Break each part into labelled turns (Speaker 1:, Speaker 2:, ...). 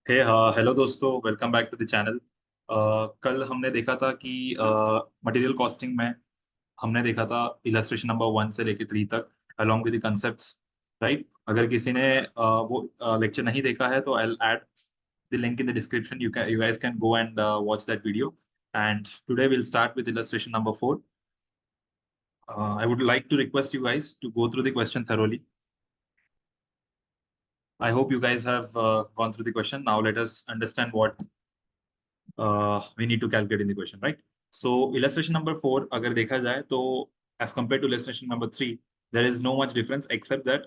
Speaker 1: हे hello दोस्तों, welcome back to the channel. कल हमने देखा था कि मटेरियल कॉस्टिंग में हमने देखा था इलस्ट्रेशन नंबर 1 से लेके 3 तक along with the concepts, right. अगर किसी ने वो लेक्चर नहीं देखा है तो I will add the link in the description. You guys can go and watch that video. And today will start with illustration number 4। I would like to request you guys to go through the question thoroughly. I hope you guys have gone through the question. Now let us understand what we need to calculate in the question, right? So illustration number 4 अगर देखा जाए तो as compared to illustration number 3 there is no much difference except that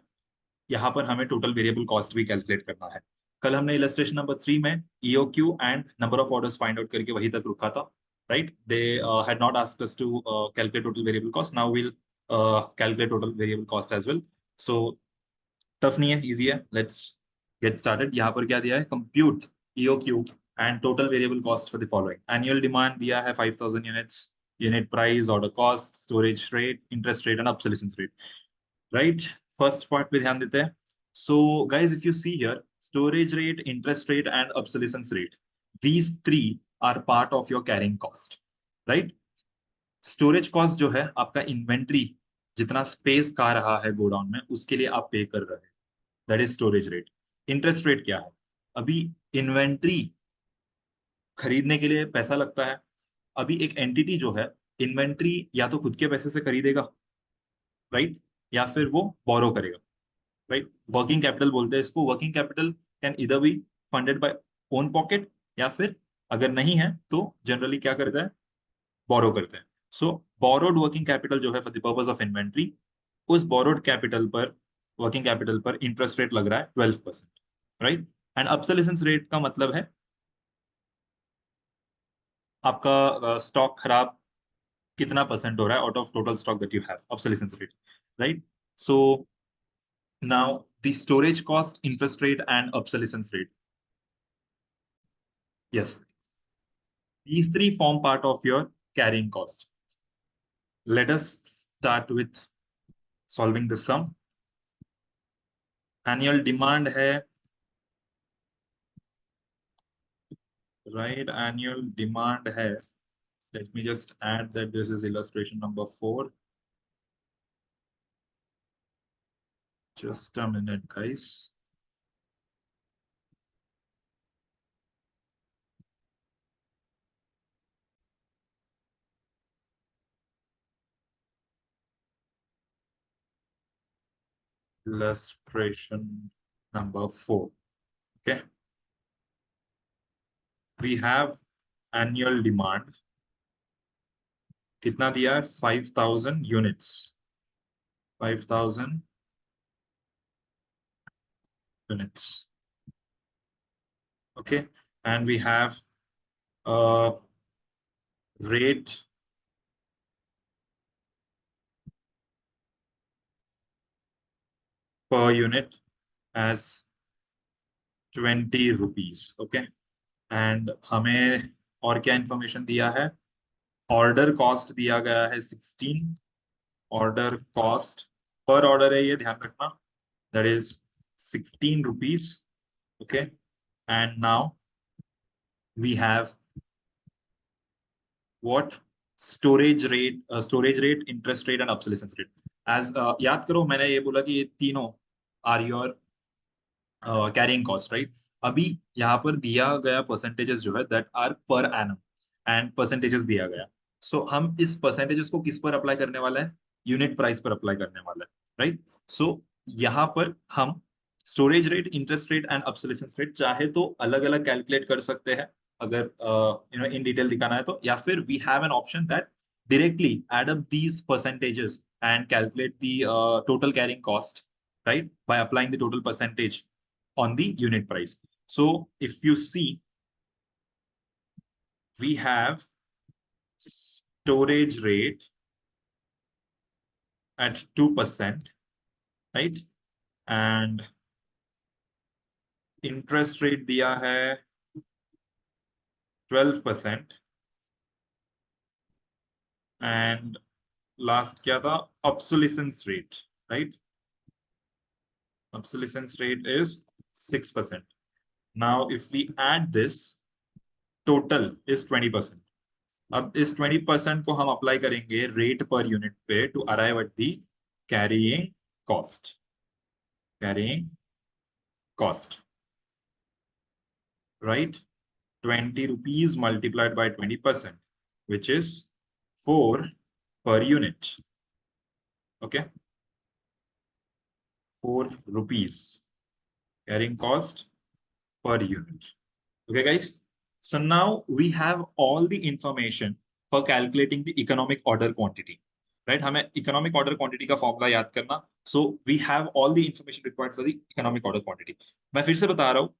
Speaker 1: यहाँ पर हमें total variable cost भी calculate करना है। कल हमने illustration number 3 में EOQ and number of orders find out करके वहीं तक रुका था, right? They had not asked us to calculate total variable cost. Now we'll calculate total variable cost as well. So tough नहीं है, इजी है। Let's get started. यहाँ पर क्या दिया है? Compute EOQ and total variable cost for the following. Annual demand दिया है 5000 units, unit price, order cost, storage rate, interest rate and obsolescence rate, right. First part पे ध्यान देते हैं। So guys, if you see here, storage rate, interest rate and obsolescence rate, these three are part of your carrying cost, right. Storage cost जो है आपका inventory, जितना space का रहा है गोडाउन में, उसके लिए आप पे कर रहे हैं, that is storage rate. Interest rate क्या है? अभी इन्वेंट्री खरीदने के लिए पैसा लगता है। अभी एक एंटिटी जो है इन्वेंट्री या तो खुद के पैसे से खरीदेगा, राइट, या फिर वो बोरो करेगा, राइट। वर्किंग कैपिटल बोलते हैं इसको। वर्किंग कैपिटल कैन इधर B funded by own pocket, या फिर अगर नहीं है तो जनरली क्या करता है? बोरो करते हैं। सो बोरोड वर्किंग कैपिटल जो है for the purpose of inventory, उस बोरोड कैपिटल पर, वर्किंग कैपिटल पर इंटरेस्ट रेट लग रहा है 12%, राइट। एंड ऑब्सोलेसेंस रेट का मतलब है आपका स्टॉक खराब कितना परसेंट हो रहा है out of total stock that you have, obsolescence rate, right. So now the storage cost, interest rate and obsolescence rate, yes, these three form part of your carrying cost. Let us start with solving the sum. Annual demand है, right, annual demand है, let me just add that this is illustration number 4. Just a minute, guys. Illustration number 4. Okay. We have annual demand. कितना दिया है? 5000 units. 5000 units. Okay. And we have a rate per unit as 20 rupees. Okay. And हमें और क्या information दिया है? Order cost दिया गया है 16। ऑर्डर कॉस्ट पर ऑर्डर है, ये ध्यान रखना, that is 16 rupees. Okay. And now we have what? Storage rate, interest rate and obsolescence rate. As याद करो, मैंने ये बोला कि ये तीनों are your carrying cost, right. अभी यहाँ पर दिया गया परसेंटेजेस जो है that are per annum, and percentages दिया गया। सो हम इस परसेंटेजेस को किस पर अप्लाई करने वाला है? यूनिट प्राइस पर अप्लाई करने वाला है, राइट। सो यहाँ पर हम storage rate, interest rate and obsolescence rate चाहे तो अलग अलग कैलकुलेट कर सकते हैं, अगर इन डिटेल दिखाना है तो, या फिर we have an option that directly add up these percentages and calculate the total carrying cost, right, by applying the total percentage on the unit price. So if you see, we have storage rate at 2%, right, and interest rate दिया है 12%, and last क्या था? Obsolescence rate, right? Obsolescence rate is 6%. Now if we add this, total is 20%। अब इस 20% को हम apply करेंगे rate per unit पे to arrive at the carrying cost. Carrying cost, right? 20 rupees multiplied by 20%, which is 4 per unit. Okay, 4 rupees carrying cost per unit. Okay, guys. So now we have all the information for calculating the economic order quantity. Right? हमें economic order quantity का formula याद करना. So we have all the information required for the economic order quantity. मैं फिर से बता रहा हूँ,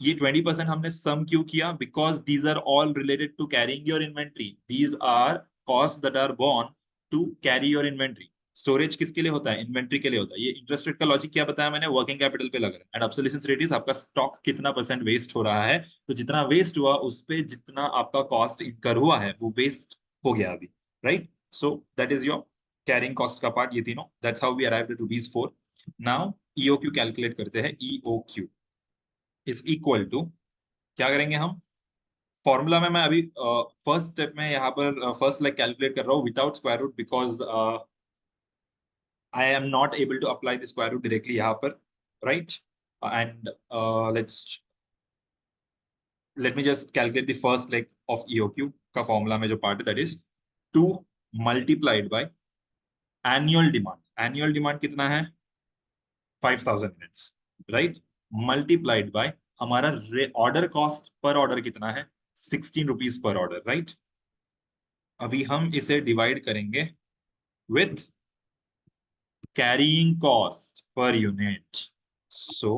Speaker 1: ये 20% हमने सम क्यों किया? Because these are all related to carrying your inventory. These are cost that are borne to carry your inventory. Storage किसके लिए होता है? इन्वेंट्री के लिए होता है। ये इंटरेस्ट रेट का लॉजिक क्या बताया मैंने? वर्किंग कैपिटल पे लग रहा है। एंड ऑब्सोल्यूशन रेट इज आपका स्टॉक कितना परसेंट वेस्ट हो रहा है, तो जितना वेस्ट हुआ उस पे जितना आपका कॉस्ट इनकर हुआ है वो वेस्ट हो गया अभी, right? So that is your carrying cost का पार्ट, ये तीनों। That's how we arrived at ₹4। Now EOQ calculate करते हैं। ईओक्यू इज इक्वल टू, क्या करेंगे हम? फॉर्मूला में मैं अभी फर्स्ट स्टेप में यहाँ पर फर्स्ट लाइक कैलकुलेट कर रहा हूँ without square root, because I am not able to apply the square root directly यहाँ पर, right? And let's let me just calculate the first like of EOQ का formula में जो पार्ट है, that is 2 multiplied by annual demand. Annual demand कितना है? 5000 units, right? Multiplied by हमारा order cost per order कितना है? 16 रुपीज पर ऑर्डर, राइट? अभी हम इसे डिवाइड करेंगे with carrying cost per unit. So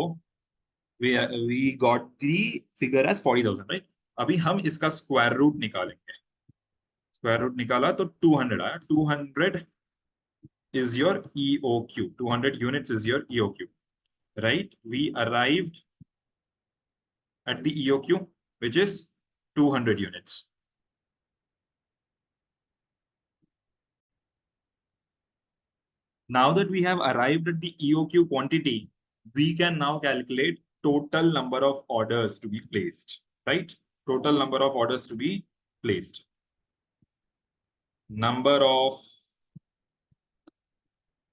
Speaker 1: we got the figure as 40,000, right? अभी हम इसका स्क्वायर रूट निकालेंगे। स्क्वायर रूट निकाला तो 200 आया। 200 is your EOQ. 200 units is your EOQ, right? We arrived at the EOQ, which is 200 units. Now that we have arrived at the EOQ quantity, we can now calculate total number of orders to be placed, right? Total number of orders to be placed. Number of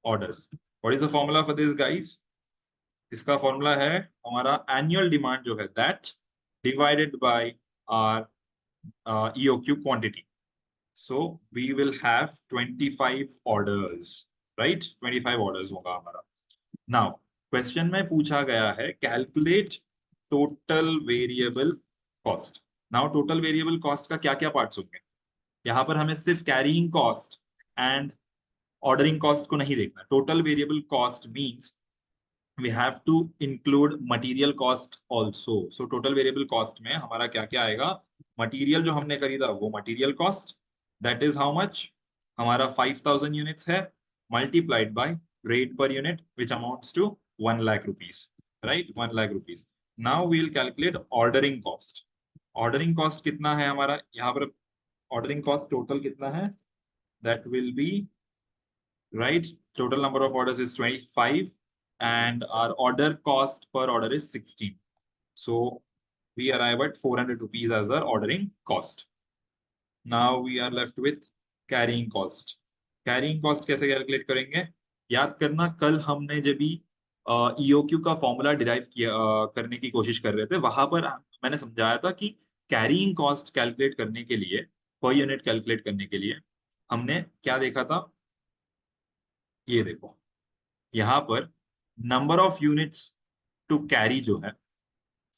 Speaker 1: orders. What is the formula for this, guys? इसका formula है हमारा annual demand जो है, that divided by our EOQ quantity. So we will have 25 orders, right? 25 orders होगा हमारा। Now question में पूछा गया है calculate total variable cost. Now total variable cost का क्या क्या पार्ट्स होंगे? यहाँ पर हमें सिर्फ carrying cost and ordering cost को नहीं देखना। Total variable cost means we have to include material cost also. So total variable cost में हमारा क्या क्या आएगा? मटेरियल जो हमने खरीदा वो material cost, that is how much? हमारा 5000 यूनिट्स है, multiplied by rate per unit which amounts to 1 lakh rupees, right? 1 lakh rupees. Now we will calculate ordering cost. Ordering cost कितना है हमारा यहाँ पर? ऑर्डरिंग कॉस्ट टोटल कितना है? That will B, right, total number of orders is 25 and our order cost per order is 16. So we arrive at 400 rupees as our ordering cost. Now we are left with carrying cost. Carrying cost कैसे calculate करेंगे? याद करना, कल हमने जब भी EOQ का formula derive किया करने की कोशिश कर रहे थे, वहां पर मैंने समझाया था कि कैरिंग कॉस्ट कैलकुलेट करने के लिए, पर यूनिट कैलकुलेट करने के लिए हमने क्या देखा था? ये देखो, यहाँ पर number of units to carry जो है,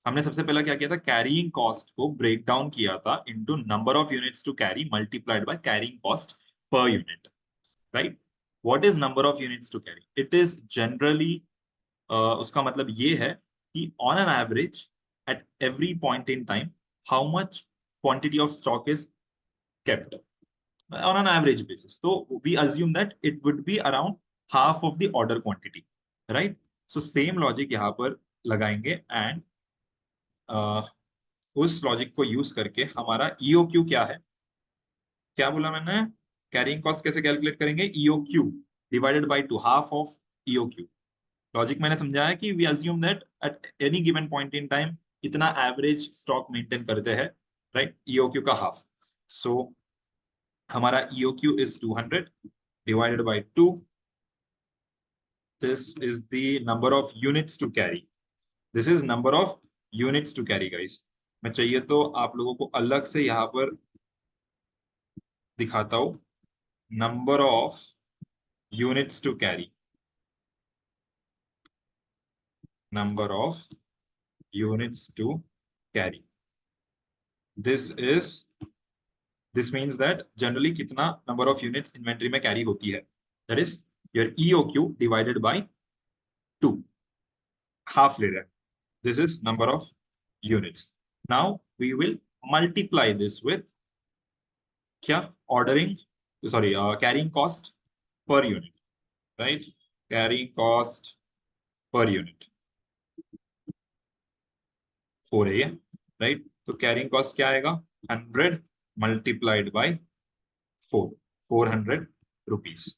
Speaker 1: हमने सबसे पहला क्या किया था? कैरिंग कॉस्ट को ब्रेक डाउन किया था into number of units to carry multiplied by carrying cost per unit, right? What is number of units to carry? It is generally, उसका मतलब ये है कि on an average at every point in time how much quantity of stock is kept on an average basis. So we assume that it would be around half of the order quantity, right? So same logic यहाँ पर लगाएंगे and उस logic को use करके हमारा EOQ क्या है? क्या बोला मैंने? कैरिंग कॉस्ट कैसे कैलकुलेट करेंगे? EOQ divided by 2, half of EOQ। Logic मैंने समझाया कि we assume that at any given point in time इतना एवरेज स्टॉक मेंटेन करते हैं, राइट, ईओक्यू का हाफ। सो हमारा EOQ is 200 divided by 2, this is the number of units to carry, this is number of units to carry guys। मैं चाहिए तो आप लोगों को अलग से यहाँ पर दिखाता हूं, number of units to carry, number of units to carry, this is, this means that generally कितना number of units inventory में carry होती है, that is your EOQ divided by 2, half ले रहा है, this is number of units। now we will multiply this with क्या, ordering, sorry, carrying cost per unit, right, carrying cost per unit 4 है ये, right, तो carrying cost क्या आएगा, 100 multiplied by 4, 400 rupees।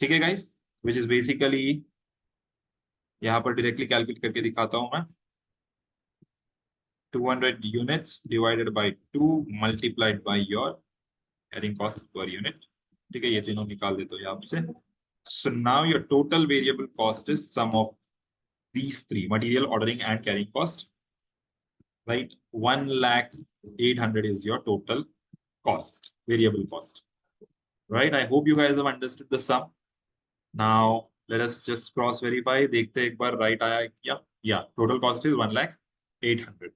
Speaker 1: ठीक है गाइस, which is basically, यहाँ पर डायरेक्टली कैलकुलेट करके दिखाता हूं मैं, 200 units divided by 2 multiplied by your carrying cost per unit। ठीक है, ये तीनों निकाल देते हो यहाँ से। So now your total variable cost is sum of these three, material, ordering and carrying cost, right? 1,08,000 is your total cost, variable cost, right? I hope you guys have understood the sum। Now let us just cross verify, देखते एक बार right आया क्या, yeah, total cost is 1,08,000।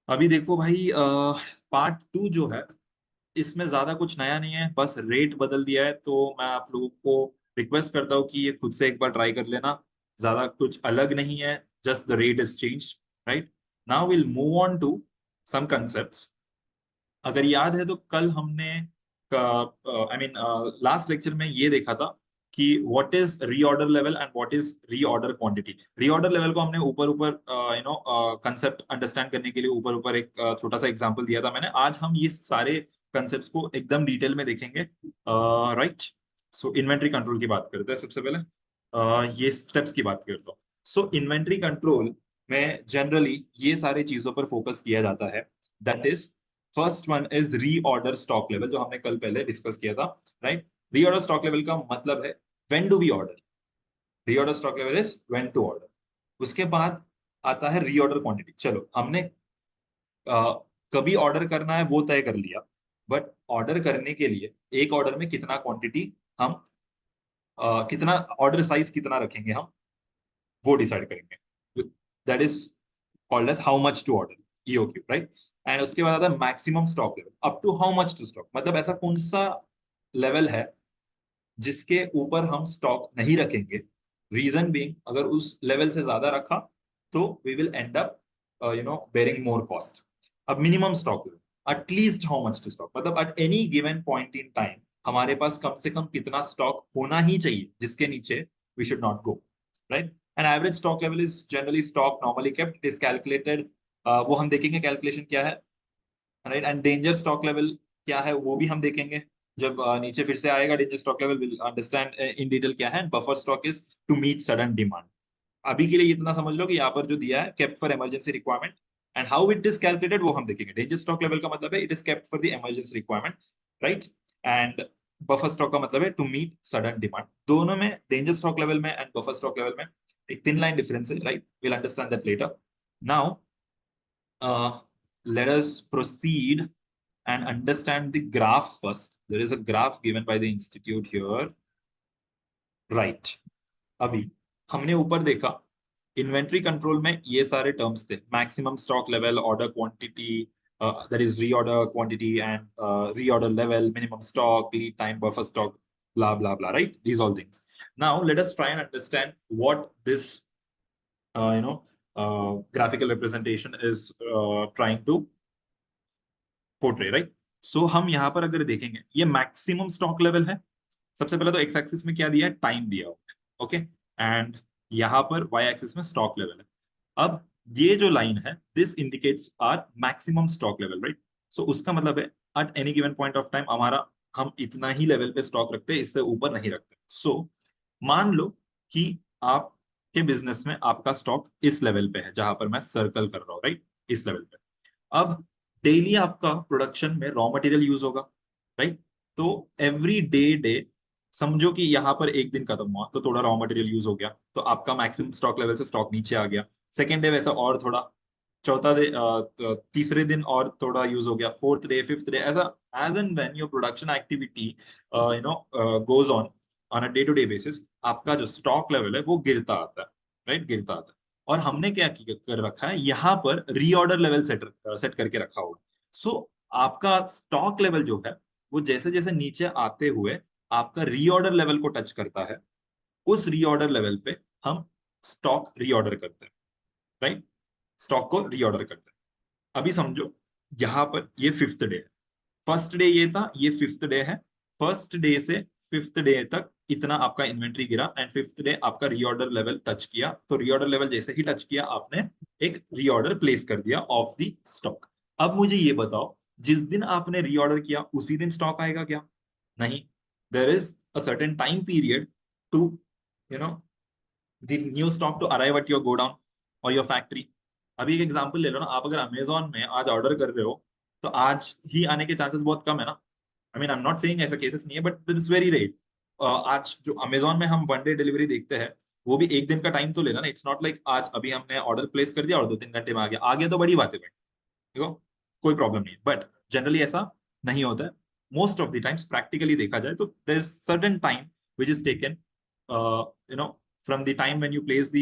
Speaker 1: अभी देखो भाई, part 2 जो है, इसमें ज्यादा कुछ नया नहीं है, बस रेट बदल दिया है। तो मैं आप लोगों को रिक्वेस्ट करता हूँ कि ये खुद से एक बार ट्राई कर लेना, ज्यादा कुछ अलग नहीं है, just the rate is changed, right. Now will move on to some concepts. अगर याद है तो कल हमने, आई मीन लास्ट लेक्चर में ये देखा था कि what is reorder level and what is reorder quantity. Reorder level को हमने ऊपर ऊपर कंसेप्ट अंडरस्टैंड करने के लिए ऊपर ऊपर एक छोटा सा एग्जांपल दिया था मैंने। आज हम ये सारे कंसेप्ट्स को एकदम डिटेल में देखेंगे, राइट। सो इन्वेंट्री कंट्रोल की बात करते हैं सबसे पहले, ये स्टेप्स की बात करता हूँ। सो इन्वेंट्री कंट्रोल में जनरली ये सारे चीजों पर फोकस किया जाता है। That is, first one is reorder stock level, जो हमने कल पहले डिस्कस किया था, राइट। रीऑर्डर स्टॉक लेवल का मतलब है when do we order, reorder stock level is when to order. उसके बाद आता है रीऑर्डर क्वांटिटी। चलो हमने कभी ऑर्डर करना है वो तय कर लिया, बट ऑर्डर करने के लिए एक ऑर्डर में कितना क्वांटिटी हम, कितना ऑर्डर साइज कितना रखेंगे हम, वो डिसाइड करेंगे। That is called as how much to order, EOQ, right. And उसके बाद आता है maximum stock level, up to how much to stock, मतलब ऐसा कौन सा लेवल है जिसके ऊपर हम स्टॉक नहीं रखेंगे। रीजन बीइंग, अगर उस लेवल से ज्यादा रखा तो we will end up bearing more cost. अब minimum stock level, at least how much to stock, मतलब at any given point in time हमारे पास कम से कम कितना स्टॉक होना ही चाहिए जिसके नीचे we should not go, right. An average stock level is generally stock normally kept, it is calculated, वो हम देखेंगे कैलकुलेशन क्या है, right. And danger stock level क्या है वो भी हम देखेंगे जब नीचे फिर से आएगा। Danger stock level will understand in detail क्या है। Buffer stock is to meet sudden demand. अभी के लिए इतना समझ लो कि यहाँ पर जो दिया है, kept for emergency requirement, and how it is calculated वो हम देखेंगे। डेंजर स्टॉक लेवल का मतलब है it is kept for the emergency requirement, right. And buffer stock का मतलब है टू मीट सडन डिमांड। दोनों में, डेंजर स्टॉक लेवल में एंड बफर स्टॉक लेवल में, एक थिन लाइन डिफरेंस है, right. Will understand that later. Now let us proceed and understand the graph first. There is a graph given by the institute here, right। अभी हमने ऊपर देखा inventory control में ये सारे टर्म्स थे, maximum stock level, order quantity, that is reorder quantity and reorder level, minimum stock, lead time, buffer stock, blah blah blah, right, these all things। now let us try and understand what this graphical representation is trying to portray, right. So हम यहाँ पर अगर देखेंगे ये maximum stock level है। सबसे पहले तो एक्स एक्सिस में क्या दिया है, टाइम दिया हुआ, ओके। एंड यहाँ पर वाई एक्सिस में स्टॉक लेवल है। अब ये जो लाइन है, this indicates our maximum stock level, right. So उसका मतलब है at any given point of time हमारा, हम इतना ही लेवल पे स्टॉक रखते हैं, इससे ऊपर नहीं रखते। सो मान लो कि आप के बिजनेस में आपका स्टॉक इस लेवल पे है, जहां पर मैं सर्कल कर रहा हूँ, राइट, इस लेवल पे। अब डेली आपका प्रोडक्शन में रॉ मटेरियल यूज होगा, राइट। तो एवरी डे समझो कि यहाँ पर एक दिन खत्म हुआ तो थोड़ा रॉ मटेरियल यूज हो गया, तो आपका मैक्सिमम स्टॉक लेवल से स्टॉक नीचे आ गया। सेकेंड डे वैसा और थोड़ा, चौथा डे, तीसरे दिन और थोड़ा यूज हो गया, फोर्थ डे, फिफ्थ डे, ऐसा as and when your production activity goes on on a day to day basis, आपका जो स्टॉक लेवल है वो गिरता आता है, राइट, गिरता आता है। और हमने क्या कर रखा है, यहाँ पर रीऑर्डर लेवल सेट करके रखा हुआ है। सो आपका स्टॉक लेवल जो है वो जैसे जैसे नीचे आते हुए आपका रीऑर्डर लेवल को टच करता है, उस रीऑर्डर लेवल पे हम स्टॉक रीऑर्डर करते हैं, राइट, स्टॉक को रीऑर्डर करते हैं। अभी समझो यहाँ पर ये फिफ्थ डे है, फर्स्ट डे ये था, ये फिफ्थ डे है। फर्स्ट डे से फिफ्थ डे तक इतना आपका इन्वेंट्री गिरा, एंड फिफ्थ डे आपका रीऑर्डर लेवल टच किया, तो रीऑर्डर लेवल जैसे ही टच किया आपने एक रीऑर्डर प्लेस कर दिया ऑफ द स्टॉक। अब मुझे ये बताओ, जिस दिन आपने रीऑर्डर किया उसी दिन स्टॉक आएगा क्या? नहीं, there is a certain time period to you know the new stock to arrive at your godown और योर फैक्ट्री। अभी एक एग्जांपल ले लो ना, आप अगर अमेजोन में आज ऑर्डर कर रहे हो तो आज ही आने के चांसेस बहुत कम है ना। आई एम नॉट सेइंग ऐसा केसेस नहीं है, but this is very rate. आज जो अमेजोन में हम वन डे डिलीवरी देखते हैं, वो भी एक दिन का टाइम तो लेना ना। इट्स नॉट लाइक आज अभी हमने ऑर्डर प्लेस कर दिया और 2-3 घंटे में आ गया तो बड़ी बात है भाई, देखो, कोई प्रॉब्लम नहीं है। बट जनरली ऐसा नहीं होता है। Most of the times practically देखा जाए तो there is certain time which is taken from the time when you place the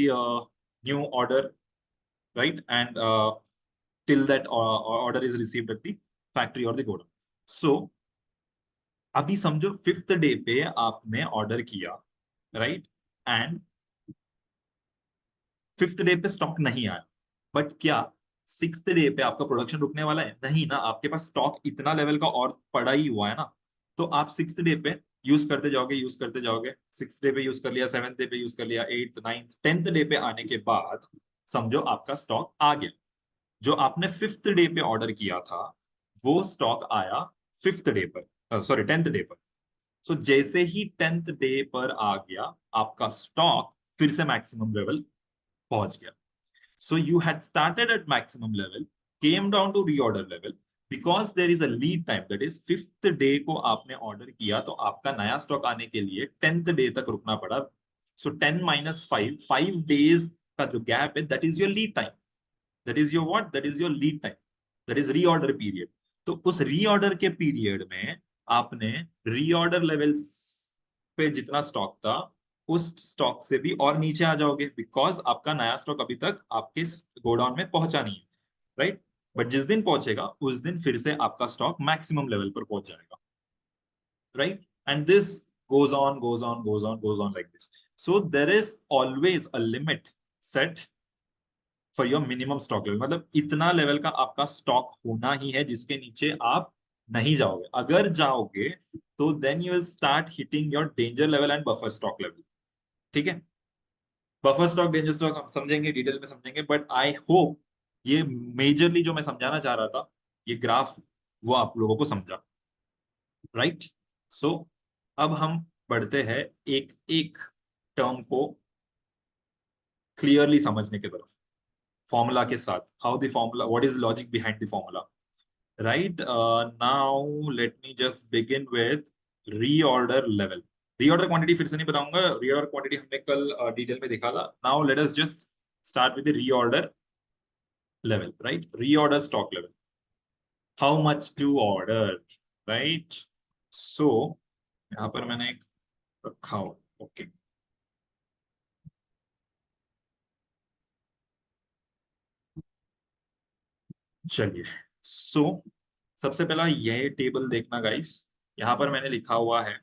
Speaker 1: new order, right, and till that order is received at the factory or the godown. So अभी समझो fifth day पे आपने order किया, right, and fifth day पे stock नहीं आया, but क्या sixth day पे आपका प्रोडक्शन रुकने वाला है? नहीं ना, आपके पास स्टॉक इतना लेवल का और पड़ा ही हुआ है ना। तो आप सिक्स्थ डे पे यूज करते जाओगे, यूज करते जाओगे, सिक्स्थ डे पे यूज कर लिया, सेवेंथ डे पे यूज कर लिया, एट्थ, नाइन्थ, टेंथ डे पे आने के बाद समझो आपका स्टॉक आ गया। जो आपने फिफ्थ डे पे ऑर्डर किया था वो स्टॉक आया फिफ्थ डे पर, सॉरी, टेंथ डे पर। सो जैसे ही टेंथ डे पर आ गया आपका स्टॉक फिर से मैक्सिमम लेवल पहुंच गया। So you had started at maximum level, came down to reorder level because there is a lead time, that is fifth day को आपने ऑर्डर किया तो आपका नया स्टॉक आने के लिए टेंथ डे तक रुकना पड़ा। सो 10 - 5, 5 days का जो गैप है, that is your lead time, that is your what, that is your lead time, that is reorder period. तो उस रीऑर्डर के पीरियड में आपने रीऑर्डर लेवल पे जितना स्टॉक था उस स्टॉक से भी और नीचे आ जाओगे, बिकॉज आपका नया स्टॉक अभी तक आपके गोडाउन में पहुंचा नहीं है, राइट। बट जिस दिन पहुंचेगा उस दिन फिर से आपका स्टॉक मैक्सिमम लेवल पर पहुंच जाएगा, right. And this goes on like this. So there is always a limit set for your minimum stock level, मतलब इतना लेवल का आपका स्टॉक होना ही है जिसके नीचे आप नहीं जाओगे। अगर जाओगे तो then you will start hitting your danger level and buffer stock level, ठीक है। बफर स्टॉक, डेंजर स्टॉक हम समझेंगे, डिटेल में समझेंगे, बट आई होप ये मेजरली जो मैं समझाना चाह रहा था, ये ग्राफ, वो आप लोगों को समझा, राइट। सो अब हम बढ़ते हैं एक एक टर्म को क्लियरली समझने की तरफ, फॉर्मूला के साथ। How the formula, what is logic behind the formula, right? Now let me just begin with reorder level. Reorder quantity फिर से नहीं बताऊंगा, reorder quantity हमने कल डिटेल में देखा था। Now let us just start with the reorder level, right? Reorder stock level. How much to order, right? So यहाँ पर मैंने एक रखा हुआ, ओके, चलिए। सो सबसे पहला यह टेबल देखना गाइस, यहाँ पर मैंने लिखा हुआ है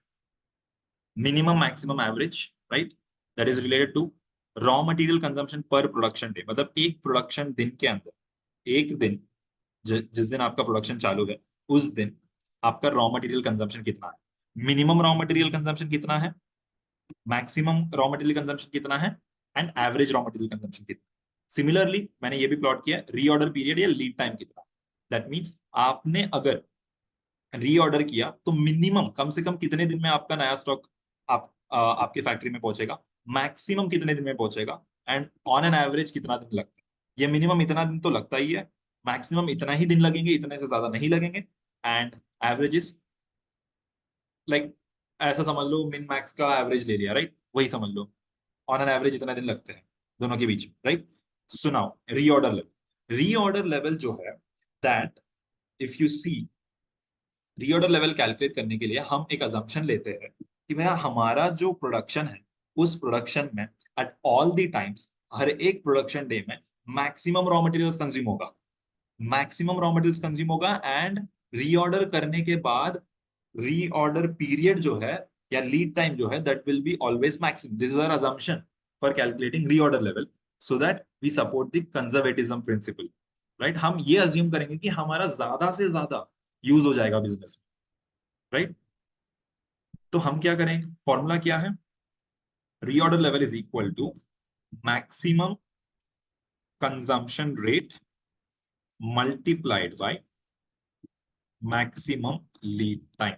Speaker 1: minimum maximum average, right, that is related to raw material consumption per production day. मतलब एक प्रोडक्शन दिन के अंदर, एक दिन जिस दिन आपका प्रोडक्शन चालू है उस दिन आपका रॉ मटेरियल कंजम्पशन कितना है, मिनिमम रॉ मटेरियल कंजम्पशन कितना है, मैक्सिमम रॉ मटेरियल कंजम्पशन कितना है, and average raw material consumption कितना। सिमिलरली मैंने ये भी प्लॉट किया रीऑर्डर पीरियड या लीड टाइम कितना। दैट मीन्स आपने अगर रीऑर्डर किया तो मिनिमम कम से कम कितने दिन में आपका नया स्टॉक आपके फैक्ट्री में पहुंचेगा, मैक्सिमम कितने दिन में पहुंचेगा, एंड ऑन एन एवरेज कितना दिन लगता है। ये मिनिमम इतना दिन तो लगता ही है, मैक्सिमम इतना ही दिन लगेंगे, इतने से ज्यादा नहीं लगेंगे, एंड एवरेज इज लाइक ऐसा समझ लो, मिन मैक्स का एवरेज ले लिया, राइट, वही समझ लो, ऑन एन एवरेज इतना दिन लगते हैं दोनों के बीच, right. So now reorder level जो है, that if you see, reorder level calculate करने के लिए हम एक अजम्पशन लेते हैं कि भैया हमारा जो प्रोडक्शन है, उस प्रोडक्शन में एट ऑल द टाइम्स, हर एक प्रोडक्शन डे में मैक्सिमम रॉ मटेरियल्स कंज्यूम होगा, मैक्सिमम रॉ मटेरियल्स कंज्यूम होगा, एंड रीऑर्डर करने के बाद रीऑर्डर पीरियड जो है या लीड टाइम जो है, that will be always maximum. This is our assumption for calculating reorder level, so that we support the conservatism principle, right. हम ये अज्यूम करेंगे कि हमारा ज्यादा से ज्यादा यूज हो जाएगा बिजनेस में, राइट। तो हम क्या करें, फॉर्मूला क्या है, reorder level is equal to maximum consumption rate multiplied by maximum lead time.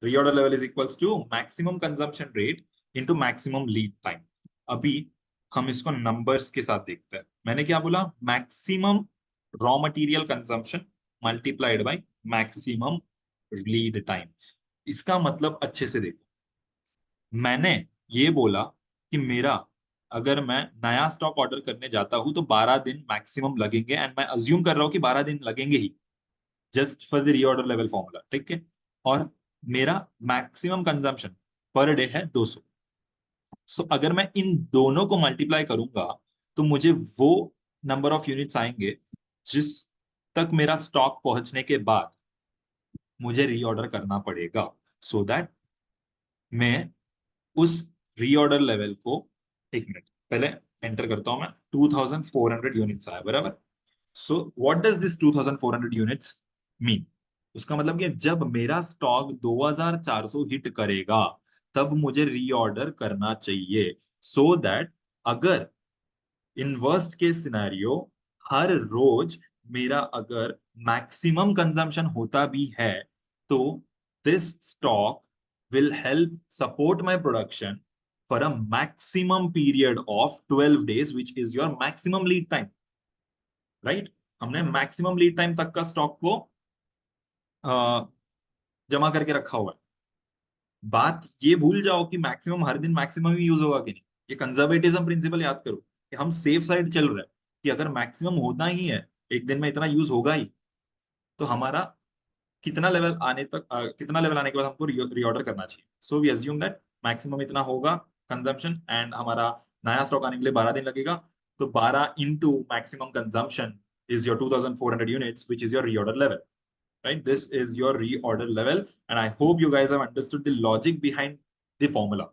Speaker 1: Reorder level is equals to maximum consumption rate into maximum lead time. अभी हम इसको नंबर्स के साथ देखते हैं। मैंने क्या बोला, maximum raw material consumption multiplied by maximum lead time. इसका मतलब अच्छे से देखो, मैंने ये बोला कि मेरा, अगर मैं नया स्टॉक ऑर्डर करने जाता हूं तो 12 दिन मैक्सिमम लगेंगे, एंड मैं अज्यूम कर रहा हूं कि 12 दिन लगेंगे ही, just for the reorder level formula, ठीक है। और मेरा मैक्सिमम कंजम्पशन पर डे है 200। सो अगर मैं इन दोनों को मल्टीप्लाई करूंगा तो मुझे वो नंबर ऑफ यूनिट्स आएंगे जिस तक मेरा स्टॉक पहुंचने के बाद मुझे रीऑर्डर करना पड़ेगा, सो दैट मैं उस रीऑर्डर लेवल को, एक मिनट पहले एंटर करता हूं मैं, 2400 यूनिट्स आया, बराबर। So what does this 2400 units mean, उसका मतलब कि जब मेरा स्टॉक 2400 हिट करेगा तब मुझे रीऑर्डर करना चाहिए, सो दैट अगर इन वर्स्ट केस सिनेरियो हर रोज मेरा अगर मैक्सिमम कंजम्पशन होता भी है, तो this stock will help support my production for a maximum period of 12 days, which is your maximum lead time, right? हमने मैक्सिमम लीड टाइम तक का स्टॉक को जमा करके रखा हुआ है। बात ये भूल जाओ कि मैक्सिमम हर दिन मैक्सिमम ही यूज होगा कि नहीं। ये कंजर्वेटिज्म प्रिंसिपल याद करो कि हम सेफ साइड चल रहे हैं, कि अगर मैक्सिमम होना ही है, एक दिन में इतना यूज होगा ही, तो हमारा कितना लेवल आने तक, कितना लेवल आने के बाद हमको रीऑर्डर करना चाहिए। So we assume that maximum इतना होगा कंजम्पशन, एंड हमारा नया स्टॉक आने के लिए 12 दिन लगेगा, तो 12 into maximum consumption is your 2400 units, which is your reorder level, right? This is your reorder level, and I hope you guys have understood the logic behind the formula.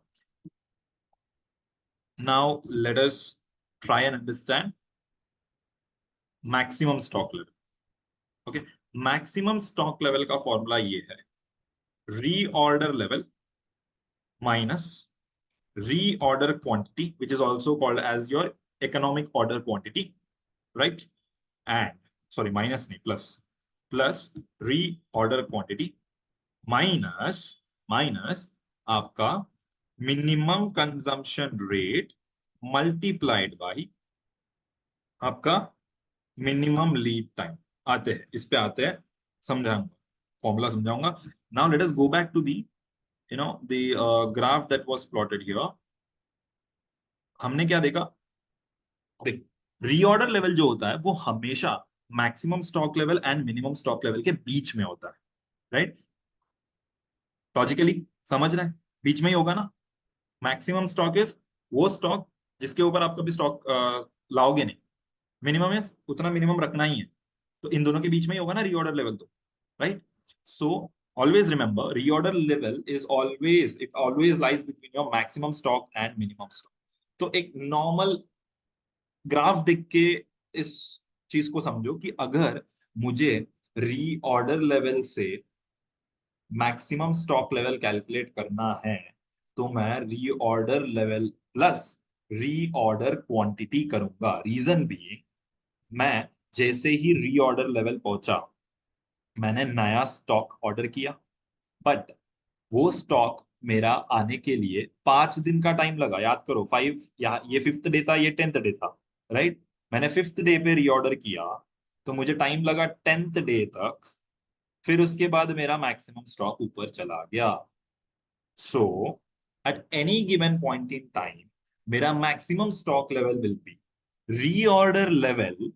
Speaker 1: Now let us try and understand maximum stock level. Okay, maximum stock level का formula ये है, reorder level minus reorder quantity, which is also called as your economic order quantity, right? And sorry, minus nahi, plus reorder quantity minus आपका minimum consumption rate multiplied by आपका minimum lead time। आते हैं इस पे, आते हैं, समझाऊंगा, formula समझाऊंगा। Now let us go back to the, the graph that was plotted here। हमने क्या देखा, देख, रीऑर्डर लेवल जो होता है वो हमेशा maximum stock level and minimum stock level के बीच में होता है, राइट। लॉजिकली समझ रहे हैं, बीच में ही होगा ना। मैक्सिमम स्टॉक इज वो स्टॉक जिसके ऊपर आप कभी स्टॉक लाओगे नहीं, मिनिमम इज उतना मिनिमम रखना ही है, तो इन दोनों के बीच में ही होगा ना रीऑर्डर लेवल, तो right. So always remember, reorder level is always, it always lies between your maximum stock and minimum stock. तो एक नॉर्मल ग्राफ देख के इस चीज को समझो कि अगर मुझे रीऑर्डर लेवल से मैक्सिमम स्टॉक लेवल कैलकुलेट करना है, तो मैं reorder level plus reorder quantity करूंगा। रीजन भी, मैं जैसे ही रीऑर्डर लेवल पहुंचा, मैंने नया स्टॉक ऑर्डर किया, बट वो स्टॉक मेरा आने के लिए 5 दिन का टाइम लगा, याद करो। 5, यहाँ ये 5th डे था, ये 10th डे था, राइट। मैंने 5th डे पे रीऑर्डर किया, तो मुझे टाइम लगा 10th डे तक। फिर उसके बाद मेरा मैक्सिमम स्टॉक ऊपर चला गया। So at any given point in time मेरा maximum stock level will be reorder level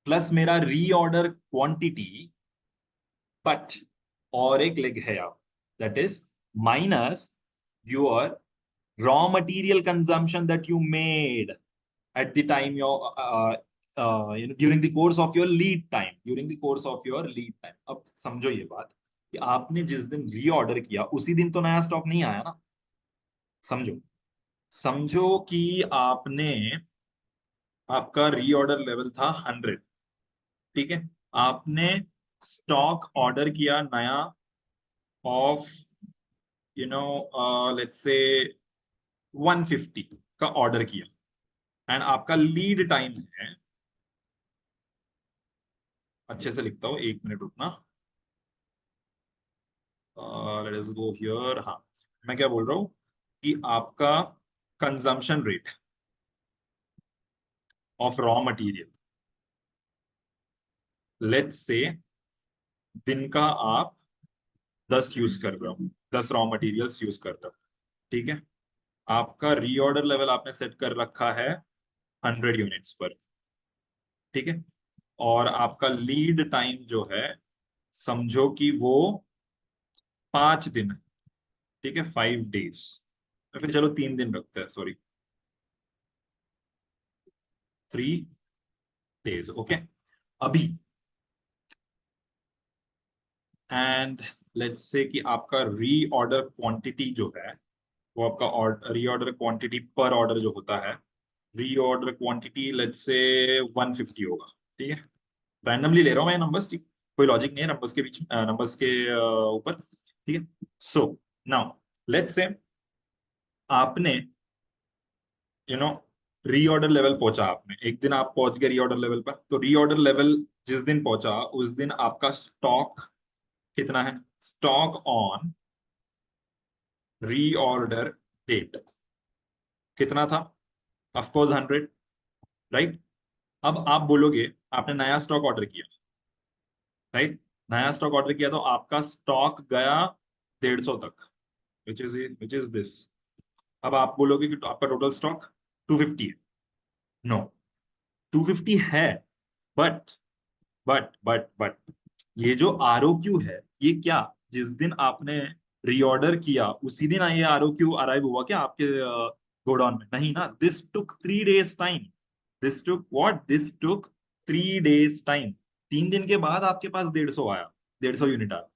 Speaker 1: plus मेरा रीऑर्डर क्वांटिटी, बट और एक लेग है आप, that is minus your raw material consumption that you made at the time your during the course of your lead time. अब समझो ये बात कि आपने जिस दिन रीऑर्डर किया उसी दिन तो नया स्टॉक नहीं आया ना। समझो, समझो कि आपने, आपका रीऑर्डर लेवल था 100, ठीक है। आपने स्टॉक ऑर्डर किया नया of you know let's say 150 का ऑर्डर किया, एंड आपका लीड टाइम है, अच्छे से लिखता हूँ, 1 मिनट रुकना, लेट अस गो हियर। हाँ, मैं क्या बोल रहा हूँ कि आपका consumption rate of raw material, let's say दिन का आप 10 यूज कर रहे हो, 10 रॉ मटेरियल्स यूज करते हो, ठीक है। आपका रीऑर्डर लेवल आपने सेट कर रखा है 100 यूनिट्स पर, ठीक है। और आपका लीड टाइम जो है, समझो कि वो 5 दिन है, ठीक है, 5 डेज। फिर चलो 3 दिन रखते हैं, सॉरी, 3 डेज, ओके। अभी एंड लेट्स से कि आपका रीऑर्डर क्वांटिटी जो है, वो आपका रीऑर्डर क्वांटिटी पर ऑर्डर जो होता है, रीऑर्डर क्वांटिटी लेट्स से 150 होगा, ठीक है। रैंडमली ले रहा हूँ मैं नंबर्स, ठीक, कोई लॉजिक नहीं है नंबर्स के बीच, नंबर्स के ऊपर, ठीक है। सो नाउ लेट्स से आपने यू नो रीऑर्डर लेवल पहुंचा, आपने एक दिन आप पहुंच गए रीऑर्डर लेवल पर, तो रीऑर्डर लेवल जिस दिन पहुंचा उस दिन आपका स्टॉक कितना है, स्टॉक ऑन रीऑर्डर डेट कितना था, ऑफ कोर्स 100, राइट। अब आप बोलोगे आपने नया स्टॉक ऑर्डर किया, राइट, नया स्टॉक ऑर्डर किया तो आपका स्टॉक गया 150 तक, विच इज दिस। अब आप बोलोगे कि तो आपका टोटल स्टॉक 250 है। नो, 250 है, बट बट ये जो ROQ है, ये क्या, जिस दिन आपने रीऑर्डर किया उसी दिन ये ROQ अराइव हुआ क्या आपके गोडाउन में? नहीं ना, this took 3 days time. This took 3 days time. 3 दिन के बाद आपके पास 150 आया, 150 यूनिट आया।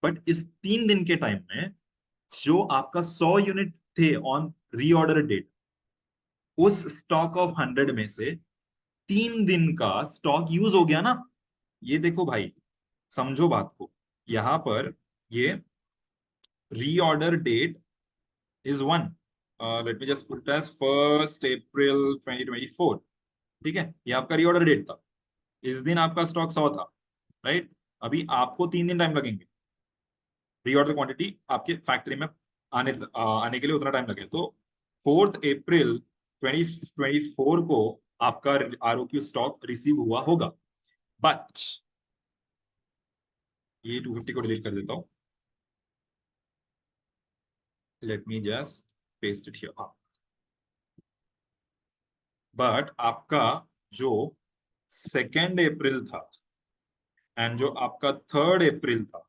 Speaker 1: बट इस 3 दिन के टाइम में जो आपका 100 यूनिट थे ऑन रीऑर्डर डेट, उस स्टॉक ऑफ 100 में से 3 दिन का स्टॉक यूज हो गया ना। ये देखो भाई, समझो बात को, यहां पर ये reorder date is one, let me just put as 1 April 2024, ठीक है। ये आपका रीऑर्डर डेट था, इस दिन आपका स्टॉक 100 था, राइट। अभी आपको 3 दिन टाइम लगेंगे, रीऑर्डर क्वांटिटी आपके फैक्ट्री में आने के लिए उतना टाइम लगे, तो 4 अप्रैल 2024 को आपका ROQ स्टॉक रिसीव हुआ होगा। बट ये 250 को डिलीट कर देता हूँ, late me just paste it here. But आपका जो 2 अप्रैल था एंड जो आपका 3 अप्रैल था,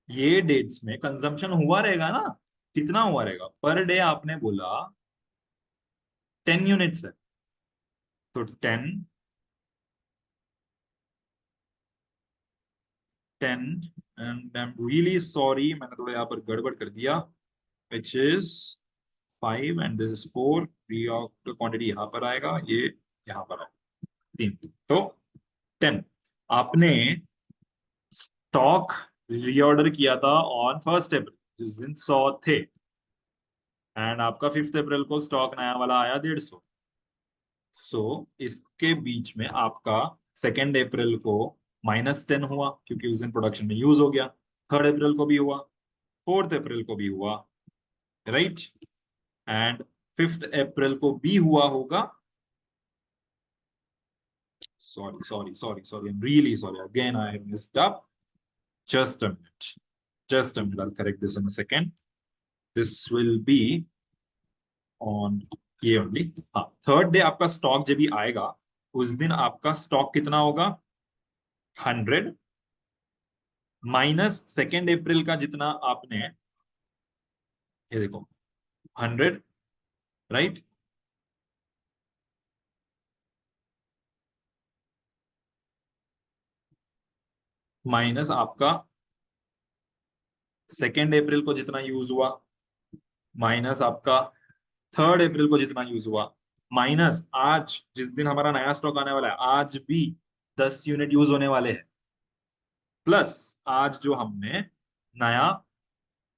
Speaker 1: ये डेट्स में कंजम्पशन हुआ रहेगा ना। कितना हुआ रहेगा पर डे, आपने बोला 10 यूनिट्स है, तो 10 and I am really sorry, मैंने थोड़ा यहाँ पर गड़बड़ कर दिया, which is 5 and this is 4, quantity यहाँ पर आएगा, ये यहाँ पर आएगा 3, तो 10 आपने स्टॉक रीऑर्डर किया था ऑन 1 अप्रैल, जिस दिन 100 थे, एंड आपका 5 अप्रैल को स्टॉक नया वाला आया 150। सो इसके बीच में आपका 2 अप्रैल को -10 हुआ क्योंकि उस दिन प्रोडक्शन में यूज हो गया। 3rd अप्रैल को भी हुआ, 4th अप्रैल को भी हुआ, राइट, एंड 5th अप्रैल को भी हुआ होगा। sorry, I'm really sorry, again I messed up. Just a minute, I'll correct this in a second. This will be on ये ओनली। हाँ, 3rd डे आपका स्टॉक जब भी आएगा उस दिन आपका स्टॉक कितना होगा, 100 माइनस 2nd अप्रैल का जितना आपने, ये देखो 100, राइट, माइनस आपका 2nd अप्रैल को जितना यूज हुआ, माइनस आपका 3rd अप्रैल को जितना यूज हुआ, माइनस आज जिस दिन हमारा नया स्टॉक आने वाला है आज भी 10 यूनिट यूज होने वाले हैं, प्लस आज जो हमने नया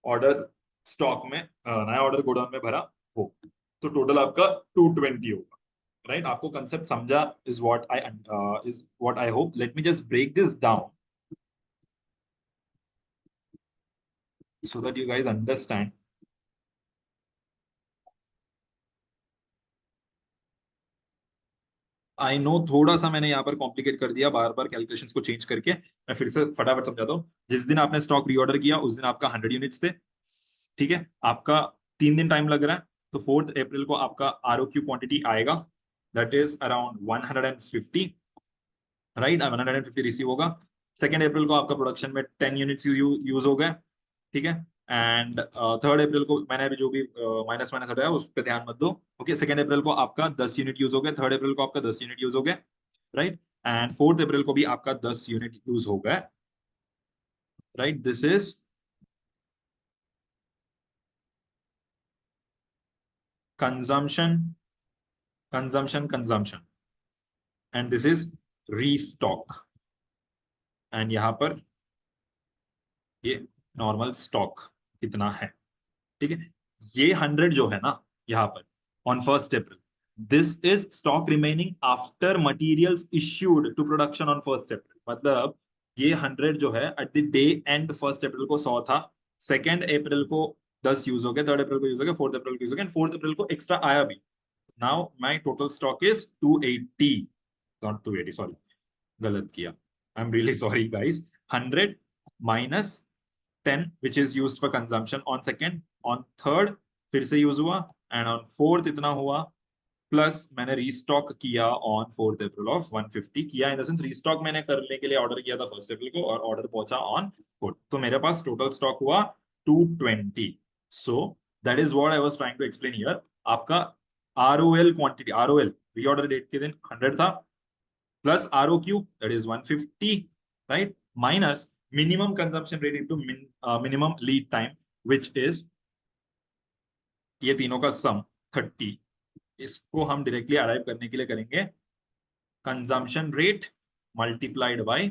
Speaker 1: ऑर्डर स्टॉक में नया ऑर्डर गोडाउन में भरा हो, तो टोटल आपका 220 होगा, राइट। आपको कंसेप्ट समझा is what I hope. Let me just break this down so that you guys understand. I know थोड़ा सा मैंने यहाँ पर कॉम्प्लिकेट कर दिया बार बार कैलकुलेशंस को चेंज करके, मैं फिर से फटाफट समझाता हूँ। जिस दिन आपने स्टॉक रीऑर्डर किया उस दिन आपका 100 यूनिट्स थे, ठीक है, आपका 3 दिन टाइम लग रहा है, तो 4th अप्रैल को आपका ROQ क्वांटिटी आएगा, that is around 150, right, 150 receive होगा। 2nd अप्रैल को आपका प्रोडक्शन में 10 यूनिट्स यूज हो गए, ठीक है, एंड 3rd अप्रैल को मैंने अभी जो भी माइनस माइनस हटाया उस पर ध्यान मत दो, ओके। 2nd अप्रैल को आपका 10 यूनिट यूज हो गए, 3rd अप्रैल को आपका 10 यूनिट यूज हो गए, राइट, एंड 4th अप्रैल को भी आपका 10 यूनिट यूज हो गए, right. This is consumption, consumption, and this is restock, and यहां पर ये नॉर्मल स्टॉक कितना है, ठीक है। ये 100 जो है ना यहाँ पर on 1st April, this is stock remaining after materials issued to production on 1st April. मतलब ये 100 जो है at the day end 1st April को 100 था, 2nd अप्रैल को 10 यूज हो गए, 3rd अप्रैल को यूज हो गया, 4th अप्रैल को यूज हो गया, 4th अप्रैल को एक्स्ट्रा आया भी। Now my total stock is 280, not 280, sorry, गलत किया, आई am really sorry guys. 100 minus 10 which is used for consumption on 2nd, on 3rd फिर से यूज हुआ, एंड ऑन 4th इतना हुआ, प्लस मैंने रीस्टॉक किया ऑन 4th अप्रैल ऑफ 150 किया, इन द सेंस रीस्टॉक मैंने करने के लिए ऑर्डर किया था 1st अप्रैल को और ऑर्डर पहुंचा ऑन 4th, तो मेरे पास टोटल स्टॉक हुआ 220। So that is what I was trying to explain here. आपका ROL quantity, ROL reorder date के दिन 100 था, plus ROQ that is 150, right, minus minimum consumption rate into minimum lead time which is ये तीनों का सम 30। इसको हम डायरेक्टली अराइव करने के लिए करेंगे consumption rate multiplied bye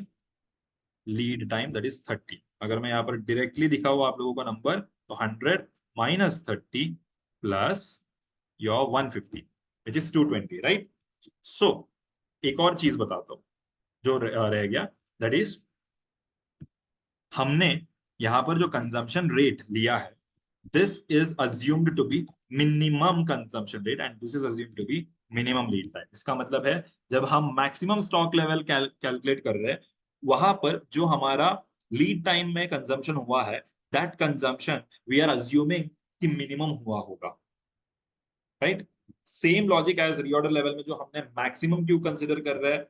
Speaker 1: lead time that is 30। अगर मैं यहाँ पर डायरेक्टली दिखाऊँ आप लोगों का नंबर, तो 100 minus 30 plus your 150 which is 220, right. So एक और चीज बताता हूँ जो रह गया, दैट इज हमने यहां पर जो कंजम्पशन रेट लिया है, this is assumed to be minimum consumption rate and this is assumed to be minimum lead time. इसका मतलब है जब हम मैक्सिमम स्टॉक लेवल कैलकुलेट कर रहे हैं, वहां पर जो हमारा लीड टाइम में कंजम्पशन हुआ है, that consumption we are assuming कि मिनिमम हुआ होगा, right. Same logic as reorder level में जो हमने मैक्सिमम क्यों कंसिडर कर रहे हैं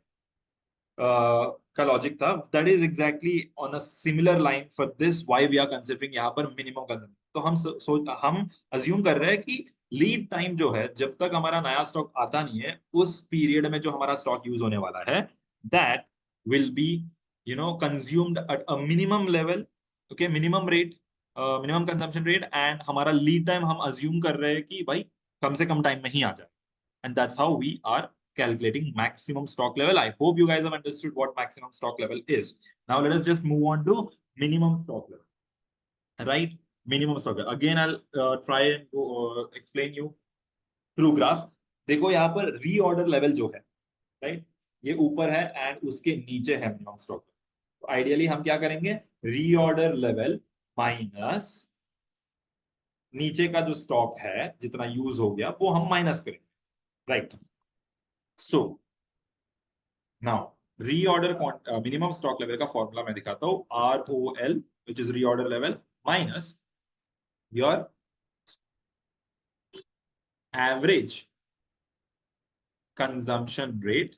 Speaker 1: का लॉजिक था, that is exactly on a similar line for this why we are considering यहाँ पर मिनिमम कंजम्पशन। तो हम अज्यूम कर रहे हैं कि लीड टाइम जो है जब तक हमारा नया स्टॉक आता नहीं है, उस पीरियड में जो हमारा स्टॉक यूज होने वाला है, that will be consumed at a minimum level, okay, minimum rate, minimum consumption rate, and हमारा लीड टाइम हम अज्यूम कर रहे हैं कि भाई कम से कम टाइम में ही आ जाए, and that's how we are calculating maximum stock level. I hope you guys have understood what maximum stock level is. Now let us just move on to minimum stock level, right? Minimum stock level. Again, I'll try and explain you through graph. देखो यहाँ पर reorder level जो है, right, ये ऊपर है and उसके नीचे है मिनिमम स्टॉक। आइडियली हम क्या करेंगे, रीऑर्डर लेवल माइनस नीचे का जो स्टॉक है जितना यूज हो गया वो हम माइनस करेंगे, right. So now reorder minimum stock level का फॉर्मूला मैं दिखाता हूं, ROL which is reorder level minus your average consumption rate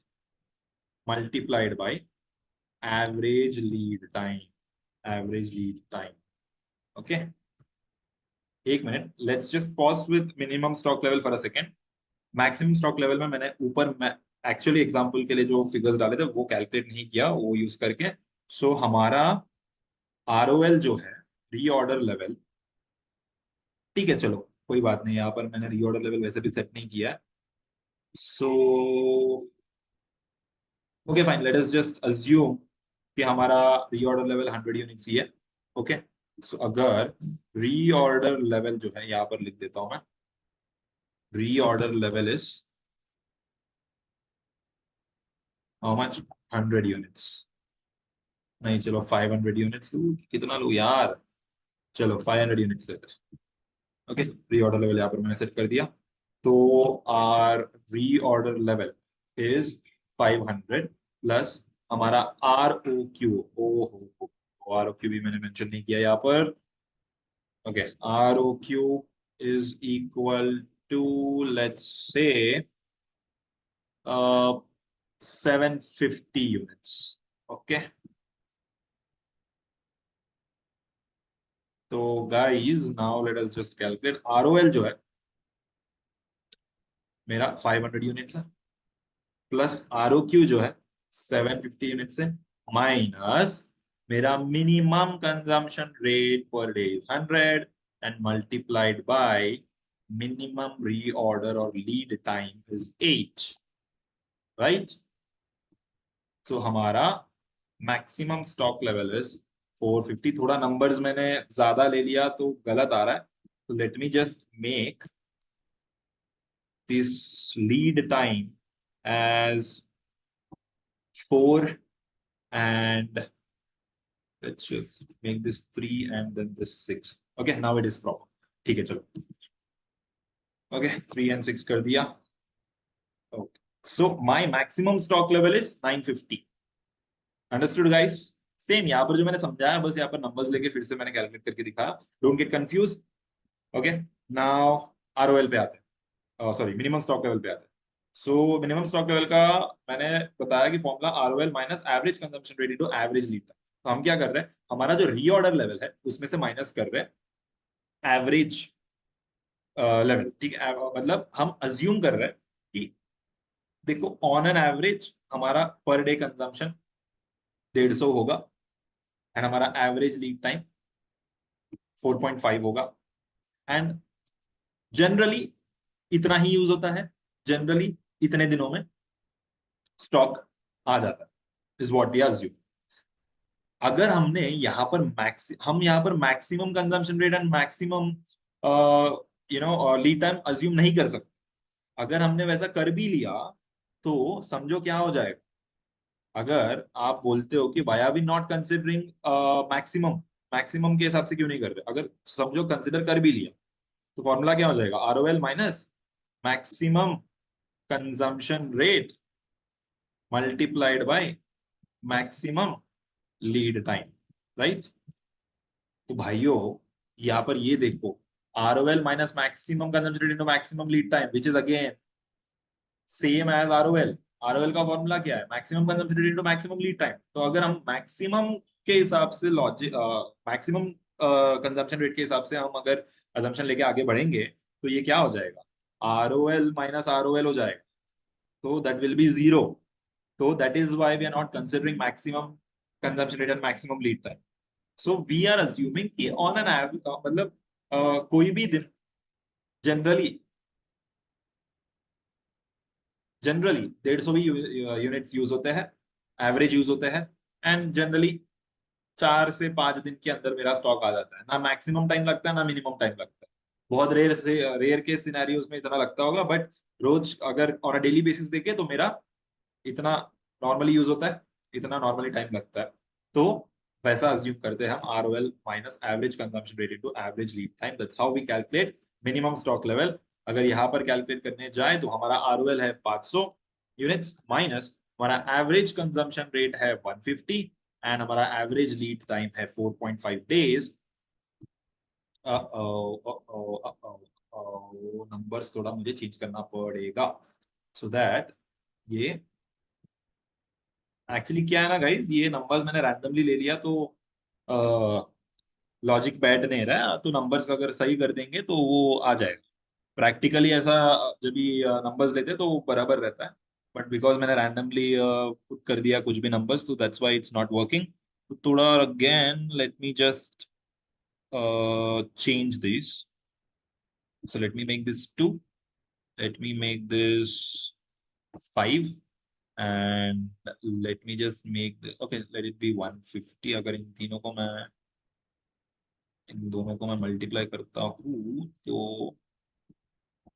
Speaker 1: multiplied by average lead time, average lead time. Okay, एक minute, let's just pause with minimum stock level for a second. Maximum stock level में मैंने ऊपर actually example के लिए जो figures डाले थे वो कैलकुलेट नहीं किया वो यूज करके। सो हमारा ROL जो है रीऑर्डर लेवल, ठीक है चलो कोई बात नहीं, यहाँ पर मैंने रीऑर्डर लेवल वैसे भी सेट नहीं किया। So okay fine, late us just assume कि हमारा रीऑर्डर लेवल 100 यूनिट्स ही है। ओके, सो अगर रीऑर्डर लेवल जो है यहाँ पर लिख देता हूं मैं, reorder level is how much, 100 units, नहीं चलो 500 यूनिट्स लू, कितना लू यार, चलो 500 यूनिट्स लेते हैं। ओके, रीऑर्डर लेवल यहाँ पर मैंने सेट कर दिया। तो R reorder level is 500 plus हमारा ROQ, ओ हो, ROQ भी मैंने मेंशन नहीं किया यहाँ पर। Okay, ROQ is equal to, let's say, 750 units. Okay, तो guys now let us just calculate ROL जो है मेरा 500 यूनिट्स है, प्लस ROQ जो है 750 यूनिट्स है, माइनस मेरा minimum consumption rate per day is 100 and multiplied by minimum reorder और लीड टाइम इज 8, राइट। सो हमारा मैक्सिमम स्टॉक लेवल इज 450। थोड़ा नंबर्स मैंने ज्यादा ले लिया तो गलत आ रहा है, तो let me just make this lead time as 4 and let's just make this 3 and then this 6. Okay, now it is proper, ठीक है चलो। ओके, 3 and 6 कर दिया। Okay, so my maximum stock level is 950। Understood guys? Same यहाँ पर जो मैंने समझाया बस यहाँ पर नंबर्स लेके फिर से मैंने कैलकुलेट करके दिखाया, don't get confuse. Okay, now ROL पे आते हैं, सॉरी मिनिमम स्टॉक लेवल पे आते हैं। सो मिनिमम स्टॉक लेवल का मैंने बताया कि formula ROL minus average consumption rate into average lead time. तो हम क्या कर रहे हैं, हमारा जो रीऑर्डर लेवल है उसमें से माइनस कर रहे हैं एवरेज लेवल, ठीक है। मतलब हम अज्यूम कर रहे हैं कि देखो ऑन एन एवरेज हमारा पर डे कंजम्पशन 150 होगा एंड हमारा एवरेज लीड टाइम 4.5 होगा एंड जनरली इतना ही यूज होता है, जनरली इतने दिनों में स्टॉक आ जाता है, इज व्हाट वी अज्यूम। अगर हमने यहाँ पर हम यहाँ पर maximum consumption rate and maximum lead time assume नहीं कर सकते। अगर हमने वैसा कर भी लिया तो समझो क्या हो जाएगा, अगर आप बोलते हो कि why are we not considering maximum, maximum के हिसाब से क्यों नहीं कर रहे, अगर समझो कंसिडर कर भी लिया तो फॉर्मूला क्या हो जाएगा, ROL minus maximum consumption rate multiplied by maximum lead time, right. तो भाइयों यहाँ पर ये देखो, ROL minus maximum consumption rate into maximum lead time which is again same as ROL। ROL का फॉर्मूला क्या है, maximum consumption rate into maximum lead time. तो अगर हम मैक्सिमम के हिसाब से लॉजिक, मैक्सिमम कंजम्पशन रेट के हिसाब से हम अगर अजम्पशन लेके आगे बढ़ेंगे तो ये क्या हो जाएगा, ROL माइनस ROL हो जाएगा, तो दैट विल बी जीरो। तो that is why we are not considering maximum consumption rate and maximum lead time. So we are assuming कि ऑन एन एवरेज, मतलब कोई भी दिन जनरली जनरली 150 भी यूनिट्स यूज होते हैं, एवरेज यूज होते हैं एंड जनरली 4 से 5 दिन के अंदर मेरा स्टॉक आ जाता है, ना मैक्सिमम टाइम लगता है ना मिनिमम टाइम लगता है। बहुत रेयर केस सिनेरियोज में इतना लगता होगा, बट रोज अगर ऑन अ डेली बेसिस देखे तो मेरा इतना नॉर्मली यूज होता है, इतना नॉर्मली टाइम लगता है। तो वैसा अज्यूम करते हैं हम ROL minus average consumption rate into average lead time, that's how we calculate minimum stock level. अगर यहाँ पर कैलकुलेट करने जाए तो हमारा ROL है 500 यूनिट्स माइनस हमारा एवरेज कंजम्पशन रेट है 150 एंड हमारा एवरेज लीड टाइम है 4.5 डेज। नंबर्स थोड़ा मुझे चेंज करना पड़ेगा सो दैट ये एक्चुअली क्या है ना गाइज, ये नंबर्स मैंने रैंडमली ले लिया तो लॉजिक बैठ नहीं रहा, तो नंबर्स का अगर सही कर देंगे तो वो आ जाएगा। प्रैक्टिकली ऐसा जब भी नंबर्स लेते हैं तो वो बराबर रहता है, बट बिकॉज मैंने रैंडमली पुट कर दिया कुछ भी नंबर्स, तो that's why it's not working. तो थोड़ा again let me just change this. So let me make this 2. Let me make this 5. And let me just make the okay, let it be 150। अगर इन दोनों को मैं multiply करता हूँ तो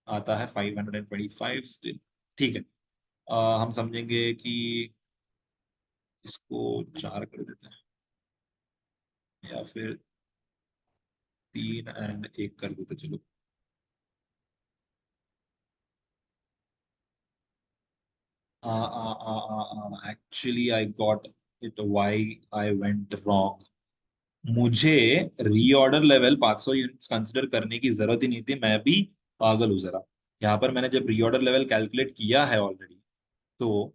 Speaker 1: आता है 525 स्टिल। ठीक है, हम समझेंगे कि इसको 4 कर देते हैं या फिर 3 एंड 1 कर देते, चलो। Actually I got it, why I went wrong. मुझे रीऑर्डर लेवल 500 यूनिट्स कंसिडर करने की जरूरत ही नहीं थी, मैं भी पागल हूँ जरा। यहाँ पर मैंने जब रीऑर्डर लेवल कैलकुलेट किया है ऑलरेडी, तो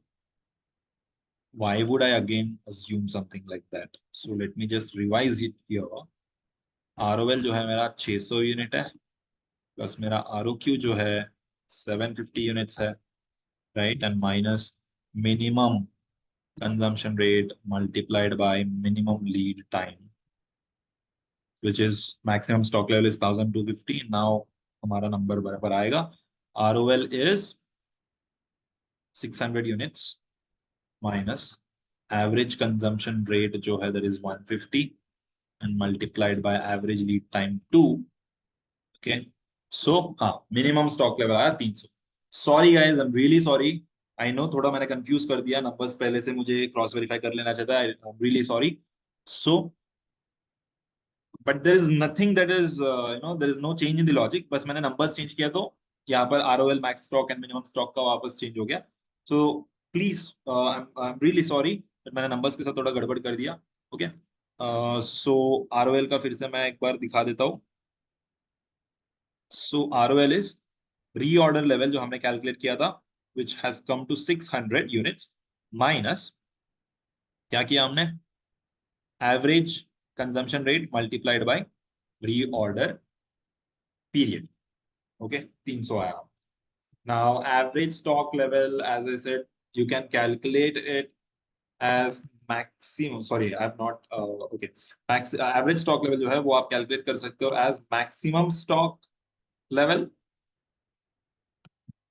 Speaker 1: why would I again assume something like that? So let me just revise it here. ROL जो है मेरा 600 यूनिट है, प्लस मेरा ROQ जो है 750 यूनिट्स है, right, and minus minimum consumption rate multiplied bye minimum lead time, which is maximum stock level is 1250। now हमारा number बराबर आएगा, ROL is 600 units minus average consumption rate जो है that is 150 and multiplied by average lead time 2। okay, so हाँ, minimum stock level आया 300। sorry guys, I'm really sorry। I know थोड़ा मैंने confuse कर दिया, नंबर्स पहले से मुझे क्रॉस वेरीफाई कर लेना चाहता है, I'm really sorry। so but there is nothing that is there is no change in the logic, बस मैंने नंबर्स चेंज किया तो यहाँ पर ROL max stock and minimum stock का वापस चेंज हो गया। So please, I am really sorry, मैंने नंबर्स के साथ थोड़ा गड़बड़ कर दिया। ओके, सो ROL का फिर से मैं एक बार दिखा देता हूँ। So ROL is reorder level जो हमने कैलकुलेट किया था, which has come to 600 units minus क्या किया हमने, average consumption rate multiplied by reorder period. Okay, 300 आया। now average stock level, as I said, you can calculate it as maximum, sorry I have not okay, max average stock level जो है वो आप calculate कर सकते हो as maximum stock level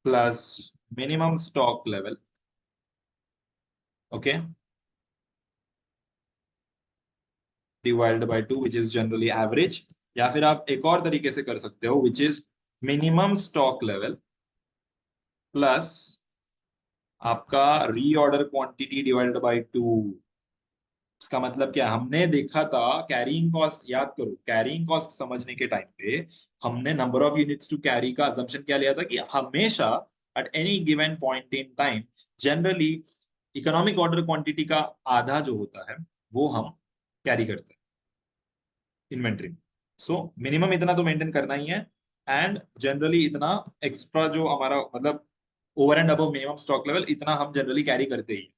Speaker 1: plus minimum stock level। okay, divided by 2 which is generally average। या फिर आप एक और तरीके से कर सकते हो which is minimum stock level plus आपका रीऑर्डर क्वांटिटी डिवाइडेड बाय 2। इसका मतलब क्या, हमने देखा था कैरिंग कॉस्ट, याद करो कैरिंग कॉस्ट समझने के टाइम पे हमने number of units to carry का अजम्पशन क्या लिया था कि हमेशा at any given point in time generally economic order quantity का आधा जो होता है वो हम कैरी करते हैं इन्वेंट्री में। सो मिनिमम इतना तो मेंटेन करना ही है, एंड जनरली इतना एक्स्ट्रा जो हमारा मतलब over and above minimum stock level इतना हम जनरली कैरी करते ही।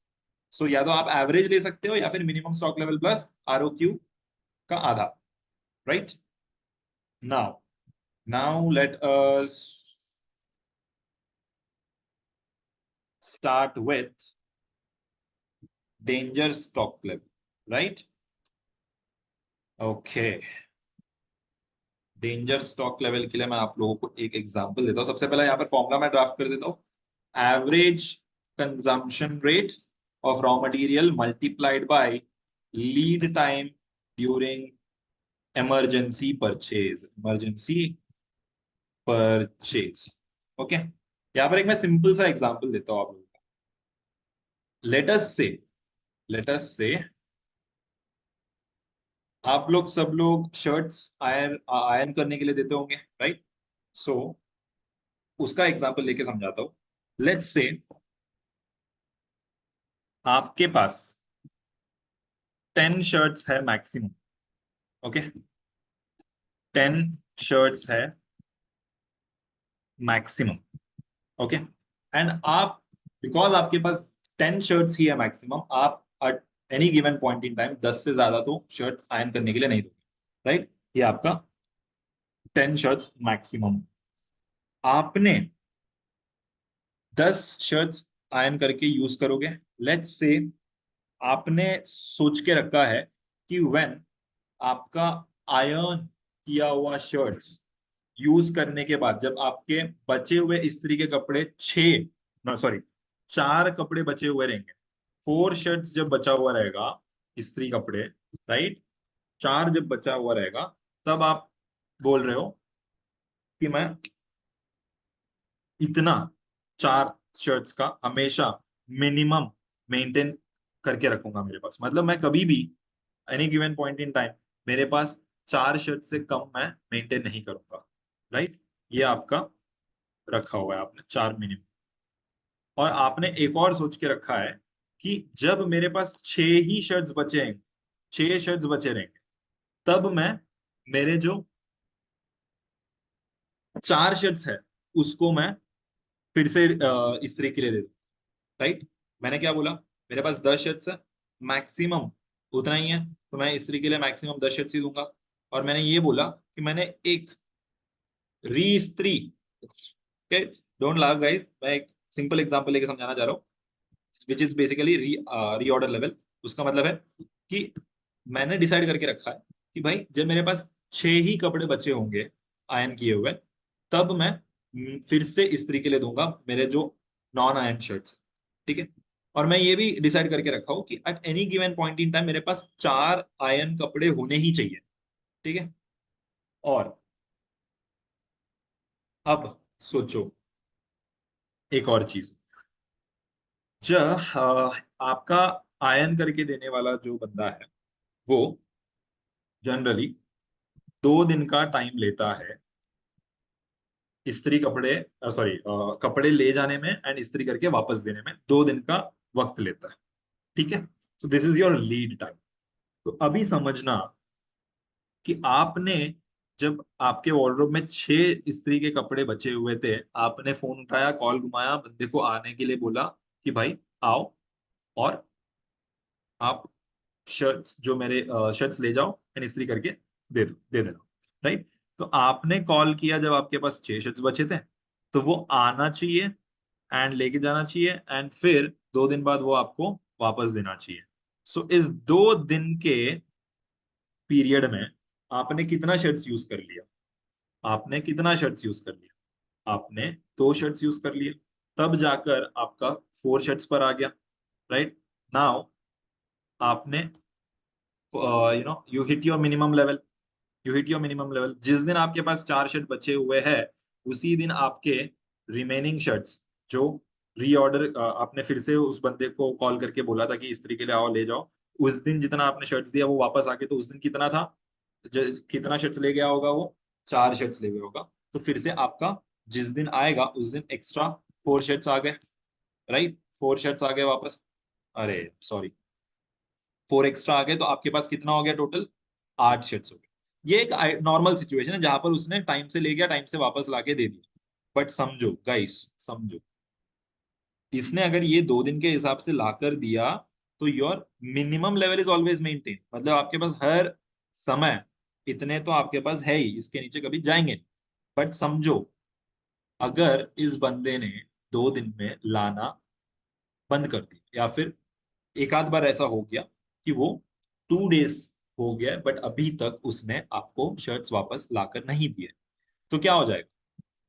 Speaker 1: सो या तो आप एवरेज ले सकते हो या फिर minimum stock level plus ROQ का आधा, right. Now let us start with danger stock level, right. Okay, danger stock level के लिए मैं आप लोगों को एक एग्जांपल देता हूँ। सबसे पहले यहाँ पर फॉर्मूला मैं ड्राफ्ट कर देता हूँ, average consumption rate of raw material multiplied by lead time during emergency purchase, emergency purchase. Okay, यहाँ पर एक मैं सिंपल सा एग्जांपल देता हूँ आप लोगों को। लेट अस से आप लोग सब लोग शर्ट्स आयरन आयरन करने के लिए देते होंगे, राइट? सो उसका एग्जांपल लेके समझाता हूँ। लेट्स से आपके पास 10 शर्ट्स है मैक्सिमम, ओके? 10 शर्ट्स है मैक्सिमम, ओके? एंड आप, बिकॉज आपके पास 10 शर्ट्स ही है मैक्सिमम, आप eight any given point in time 10 से ज्यादा तो शर्ट्स आयरन करने के लिए नहीं दोगे, राइट? ये आपका 10 शर्ट्स मैक्सिमम। आपने 10 शर्ट्स आयरन करके यूज करोगे। लेट्स से आपने सोच के रखा है कि व्हेन आपका आयरन किया हुआ शर्ट्स यूज करने के बाद, जब आपके बचे हुए इस्त्री के कपड़े 6, सॉरी 4 कपड़े बचे हुए रहेंगे, 4 शर्ट्स जब बचा हुआ रहेगा इस्त्री कपड़े, राइट? 4 जब बचा हुआ रहेगा, तब आप बोल रहे हो कि मैं इतना 4 शर्ट्स का हमेशा मिनिमम मेंटेन करके रखूंगा मेरे पास। मतलब मैं कभी भी any given point in time मेरे पास 4 शर्ट से कम मैं मेंटेन नहीं करूंगा, राइट? ये आपका रखा हुआ है आपने 4 मिनिमम। और आपने एक और सोच के रखा है कि जब मेरे पास 6 ही शर्ट्स बचे हैं, 6 शर्ट्स बचे रहेंगे, तब मैं मेरे जो 4 शर्ट्स है उसको मैं फिर से इस्त्री के लिए दे दूं, राइट? मैंने क्या बोला? मेरे पास 10 शर्ट्स है मैक्सिमम, उतना ही है, तो मैं इस्त्री के लिए मैक्सिमम 10 शर्ट्स ही दूंगा। और मैंने ये बोला कि मैंने एक री इस्त्री, ओके, डोंट लाफ गाइस, मैं एक सिंपल एग्जांपल लेके समझाना चाह रहा हूँ, which is basically reorder level. उसका मतलब है कि मैंने डिसाइड करके रखा है कि भाई जब मेरे पास 6 ही कपड़े बचे होंगे आयन किए हुए, तब मैं फिर से इस्त्री के लिए दूंगा मेरे जो नॉन आयन शर्ट्स, ठीक है? और मैं ये भी डिसाइड करके रखा हूँ कि eight any given point in time मेरे पास 4 आयन कपड़े होने ही चाहिए, ठीक है? और अब सोचो एक और चीज, जब आपका आयन करके देने वाला जो बंदा है, वो जनरली 2 दिन का टाइम लेता है इस्त्री कपड़े, सॉरी कपड़े ले जाने में एंड इस्त्री करके वापस देने में 2 दिन का वक्त लेता है, ठीक है? So this is your lead time. तो अभी समझना कि आपने, जब आपके वॉर्डरोब में 6 इस्त्री के कपड़े बचे हुए थे, आपने फोन उठाया, कॉल घुमाया, बंदे को आने के लिए बोला कि भाई आओ और आप शर्ट्स, जो मेरे शर्ट्स ले जाओ एंड इस्त्री करके दे देना, राइट? तो आपने कॉल किया जब आपके पास 6 शर्ट्स बचे थे, तो वो आना चाहिए एंड लेके जाना चाहिए एंड फिर 2 दिन बाद वो आपको वापस देना चाहिए। सो इस 2 दिन के पीरियड में आपने कितना शर्ट्स यूज कर लिया? आपने कितना शर्ट्स यूज कर लिया? आपने 2 शर्ट्स यूज कर लिए, तब जाकर आपका 4 शर्ट्स पर आ गया, राइट? नाउ आपने you hit your minimum level, you hit your minimum level. जिस दिन आपके पास 4 शर्ट बचे हुए हैं, उसी दिन आपके रिमेनिंग शर्ट्स जो रीऑर्डर, आपने फिर से उस बंदे को कॉल करके बोला था कि इस्त्री के लिए आओ ले जाओ, उस दिन जितना आपने शर्ट्स दिया वो वापस आके, तो उस दिन कितना था, कितना शर्ट्स ले गया होगा वो? 4 शर्ट्स ले गया होगा। तो फिर से आपका जिस दिन आएगा उस दिन एक्स्ट्रा 4 शर्ट्स आ गए, राइट? 4 शर्ट्स आ गए वापस, अरे सॉरी 4 एक्स्ट्रा आ गए, तो आपके पास कितना हो गया टोटल? 8 शर्ट्स हो गए। ये एक नॉर्मल सिचुएशन है जहां पर उसने टाइम से ले गया, टाइम से वापस लाके दे दिया। बट समझो गाइस, समझो, इसने अगर ये 2 दिन के हिसाब से लाकर दिया, तो your minimum level is always maintain, मतलब आपके पास हर समय इतने तो आपके पास है ही, इसके नीचे कभी जाएंगे नहीं। बट समझो, अगर इस बंदे ने 2 दिन में लाना बंद कर दिया, या फिर एक आध बार ऐसा हो गया कि वो 2 डेज हो गया बट अभी तक उसने आपको शर्ट्स वापस लाकर नहीं दिए, तो क्या हो जाएगा?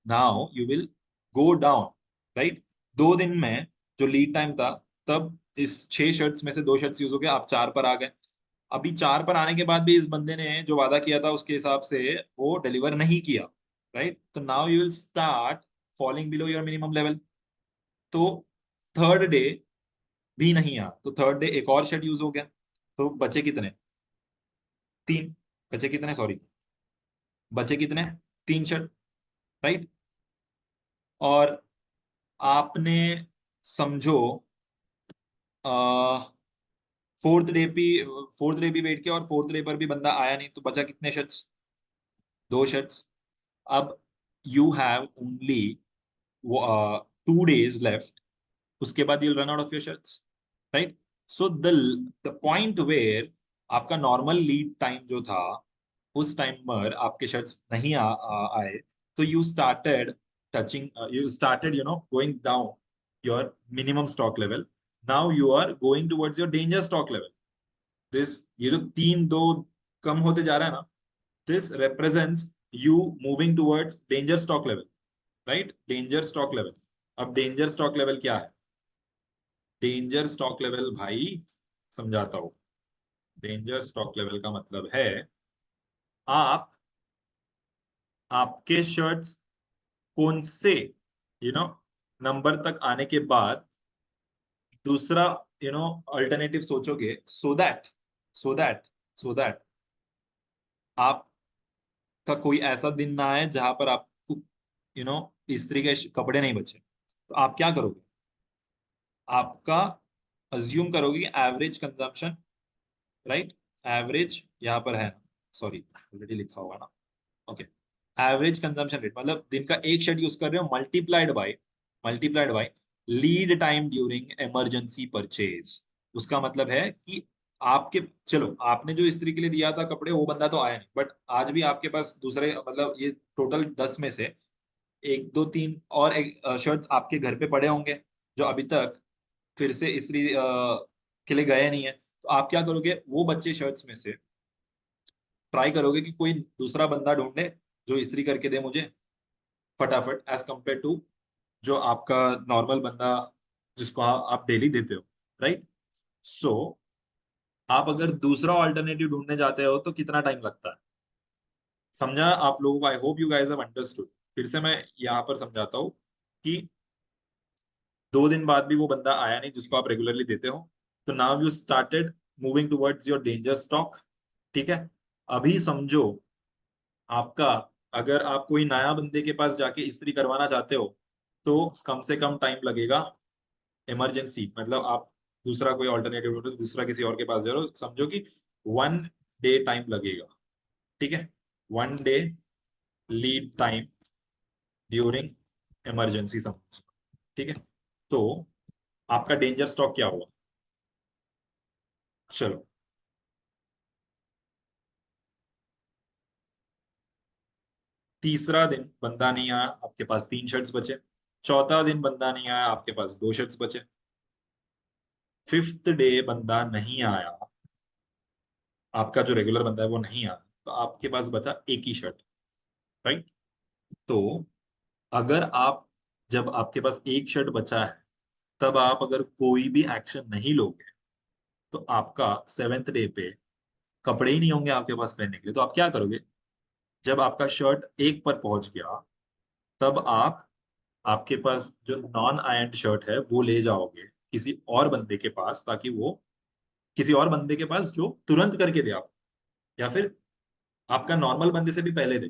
Speaker 1: Now you will go down, right? 2 दिन में जो लीड टाइम था, तब इस 6 शर्ट्स में से 2 शर्ट्स यूज हो गए, आप 4 पर आ गए। अभी 4 पर आने के बाद भी इस बंदे ने जो वादा किया था उसके हिसाब से वो डिलीवर नहीं किया, राइट? तो now you will start falling below your minimum level. तो थर्ड डे भी नहीं आया, तो थर्ड डे एक और शर्ट यूज हो गया, तो बचे कितने? तीन। बचे कितने, सॉरी, बचे कितने, तीन शर्ट, राइट। और आपने समझो फोर्थ डे भी वेट किया और फोर्थ डे पर भी बंदा आया नहीं, तो बचा कितने शर्ट्स, दो शर्ट्स। अब you have only 2 days left, उसके बाद you'll run out of your shirts, right? So the point where आपका नॉर्मल लीड टाइम जो था, उस टाइम पर आपके शर्ट्स नहीं आए, तो you started going down your minimum stock level. Now you are going towards your danger stock level. ये जो 3 2 कम होते जा रहा है ना, this represents you moving towards danger stock level, right? Danger stock level. अब डेंजर स्टॉक लेवल क्या है? डेंजर स्टॉक लेवल भाई, समझाता हूं। डेंजर स्टॉक लेवल का मतलब है, आप आपके शर्ट्स कौन से नंबर तक आने के बाद दूसरा अल्टरनेटिव सोचोगे, सो दैट सो दैट आपका कोई ऐसा दिन ना आए जहां पर आपको इस्त्री के कपड़े नहीं बचे। तो आप क्या करोगे? आपका अज्यूम करोगे कि एवरेज कंजम्पशन, राइट, एवरेज यहाँ पर है ना, सॉरी ऑलरेडी लिखा होगा ना, ओके। एवरेज कंजम्पशन रेट मतलब दिन का एक शेड यूज कर रहे हो, multiplied by lead time during emergency purchase. उसका मतलब है कि आपके, चलो आपने जो इस्त्री के लिए दिया था कपड़े, वो बंदा तो आया नहीं, बट आज भी आपके पास दूसरे, मतलब ये टोटल 10 में से एक दो तीन और एक शर्ट आपके घर पे पड़े होंगे, जो अभी तक फिर से इस्त्री के लिए गए नहीं है। तो आप क्या करोगे, वो बच्चे शर्ट्स में से ट्राई करोगे कि कोई दूसरा बंदा ढूंढे जो इस्त्री करके दे मुझे फटाफट, एज कंपेयर टू जो आपका नॉर्मल बंदा जिसको आप डेली देते हो, राइट। सो आप अगर दूसरा ऑल्टरनेटिव ढूंढने जाते हो तो कितना टाइम लगता है? समझा आप लोगों को? आई hope you guys have understood. फिर से मैं यहाँ पर समझाता हूँ कि 2 दिन बाद भी वो बंदा आया नहीं जिसको आप रेगुलरली देते हो, तो now you started moving towards your danger stock, ठीक है। अभी समझो आपका, अगर आप कोई नया बंदे के पास जाके इस्त्री करवाना चाहते हो तो कम से कम टाइम लगेगा। इमरजेंसी मतलब आप दूसरा कोई ऑल्टरनेटिव ढूंढो, दूसरा किसी और के पास जा रहे हो, समझो कि 1 डे टाइम लगेगा, ठीक है। 1 day lead time during emergency, समझ, ठीक है। तो आपका डेंजर स्टॉक क्या हुआ? चलो, तीसरा दिन बंदा नहीं आया, आपके पास 3 शर्ट्स बचे। चौथा दिन बंदा नहीं आया, आपके पास 2 शर्ट्स बचे। फिफ्थ डे बंदा नहीं आया, आपका जो रेगुलर बंदा है वो नहीं आया, तो आपके पास बचा एक ही शर्ट, राइट। तो अगर आप, जब आपके पास एक शर्ट बचा है, तब आप अगर कोई भी एक्शन नहीं लोगे, तो आपका 7th डे पे कपड़े ही नहीं होंगे आपके पास पहनने के लिए। तो आप क्या करोगे? जब आपका शर्ट एक पर पहुंच गया, तब आप आपके पास जो नॉन आयरन शर्ट है वो ले जाओगे किसी और बंदे के पास, ताकि वो किसी और बंदे के पास जो तुरंत करके दे आप, या फिर आपका नॉर्मल बंदे से भी पहले दे।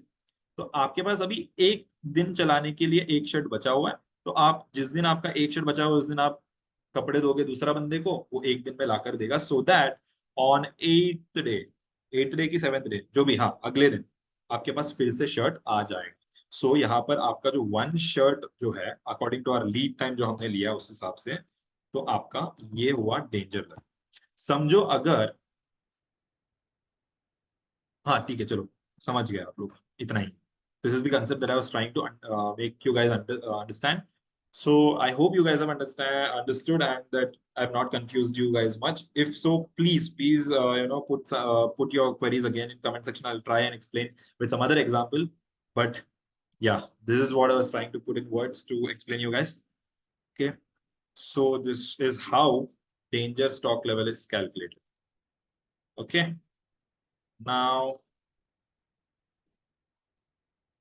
Speaker 1: तो आपके पास अभी एक दिन चलाने के लिए एक शर्ट बचा हुआ है। तो आप जिस दिन आपका एक शर्ट बचा हुआ है, उस दिन आप कपड़े दोगे दूसरा बंदे को, वो एक दिन में लाकर देगा, so that on 8th day की 7th डे जो भी, हाँ, अगले दिन आपके पास फिर से शर्ट आ जाएगा। सो यहाँ पर आपका जो 1 शर्ट जो है, according to our lead time जो हमने लिया उस हिसाब से, तो आपका ये हुआ डेंजर लेवल। समझो अगर, हाँ ठीक है, चलो समझ गए आप लोग, इतना ही। This is the concept that I was trying to make you guys understand. So I hope you guys have understood and that I've not confused you guys much. If so, please put your queries again in comment section. I'll try and explain with some other example. But yeah, this is what I was trying to put in words to explain you guys. Okay, so this is how danger stock level is calculated. Okay, now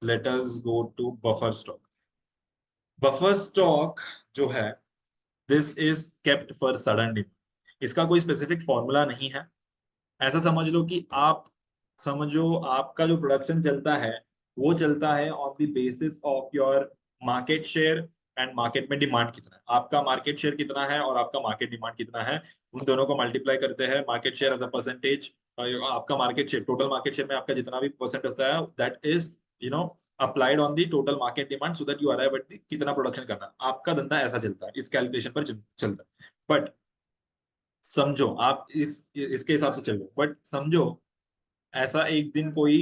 Speaker 1: let us go to buffer stock. Buffer stock जो है, this is kept for sudden demand. इसका कोई specific formula नहीं है। ऐसा समझ लो कि आप समझो आपका जो प्रोडक्शन चलता है वो चलता है on the basis of your market share and market में डिमांड कितना है। आपका मार्केट शेयर कितना है और आपका मार्केट डिमांड कितना है, उन दोनों को मल्टीप्लाई करते हैं market share as a percentage. आपका market share, total market share में आपका जितना भी परसेंट होता है, that is applied on the total market demand, so that you arrive at कितना प्रोडक्शन करना है। आपका धंधा ऐसा चलता है, इस कैलकुलेशन पर चलता है। बट समझो आप इसके हिसाब से चलो, बट समझो ऐसा एक दिन कोई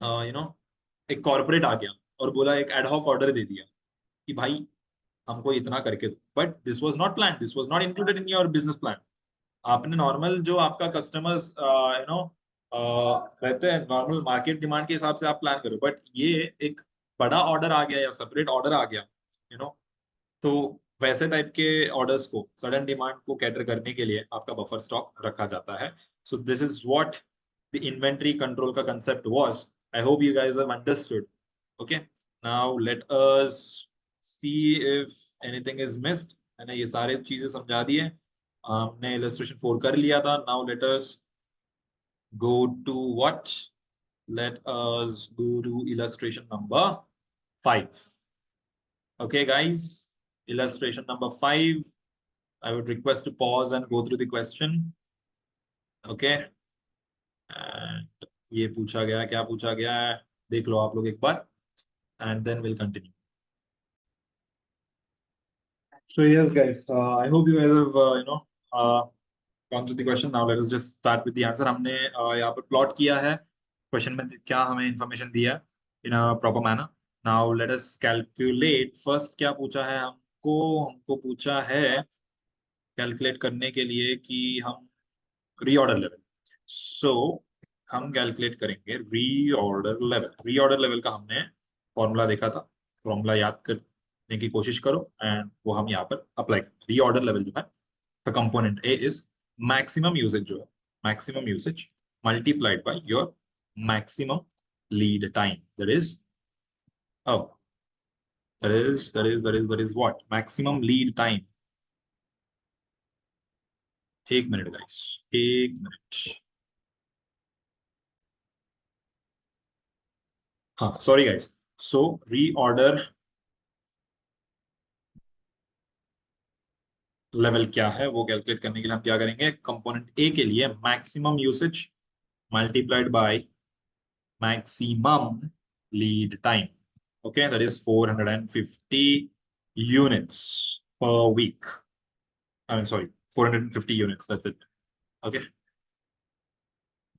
Speaker 1: यू नो एक कॉर्पोरेट आ गया और बोला, एक एडहॉक ऑर्डर दे दिया कि भाई हमको इतना करके दो, but this was not plan, this was not included in your business plan. आपने नॉर्मल जो आपका कस्टमर्स रहते हैं, नॉर्मल मार्केट डिमांड के हिसाब से आप प्लान करो, बट ये एक बड़ा ऑर्डर आ गया या सेपरेट ऑर्डर आ गया, यू नो तो वैसे टाइप के ऑर्डर्स को, सडन डिमांड को कैटर करने के लिए आपका बफर स्टॉक रखा जाता है। So this is what the inventory control का concept was. I hope you guys have understood. Okay, now let us see if anything is missed. मैंने ये सारे चीजें समझा दी है, हमने इलस्ट्रेशन 4 कर लिया था। Now let us go to what? Let us go to illustration number 5. Okay, guys, illustration number 5. I would request to pause and go through the question. Okay, and ये पूछा गया, क्या पूछा गया है देख लो आप लोग एक बार, and then we'll continue. So yes, guys, I hope you guys have gone through the question. Now let us just start with the answer. हमने यहाँ पर प्लॉट किया है क्वेश्चन में क्या हमें इंफॉर्मेशन दिया in a proper manner. Now let us calculate. First क्या पूछा है हमको, हमको पूछा है कैलकुलेट करने के लिए कि हम रीऑर्डर लेवल। सो हम कैलकुलेट करेंगे रीऑर्डर लेवल। रीऑर्डर लेवल का हमने फॉर्मूला देखा था, फॉर्मूला याद करने की कोशिश करो एंड वो हम यहाँ पर अप्लाई करें। रीऑर्डर लेवल जो है, the component A is maximum usage जो है, maximum usage multiplied by your maximum lead time, that is oh that is what maximum lead time। एक मिनट गाइस, एक मिनट। हाँ सॉरी गाइस। सो reorder level क्या है वो कैलकुलेट करने के लिए हम क्या करेंगे, कंपोनेंट ए के लिए maximum usage multiplied bye maximum lead time. Okay, that is 450 units per week. I mean, sorry, 450 units. That's it. Okay.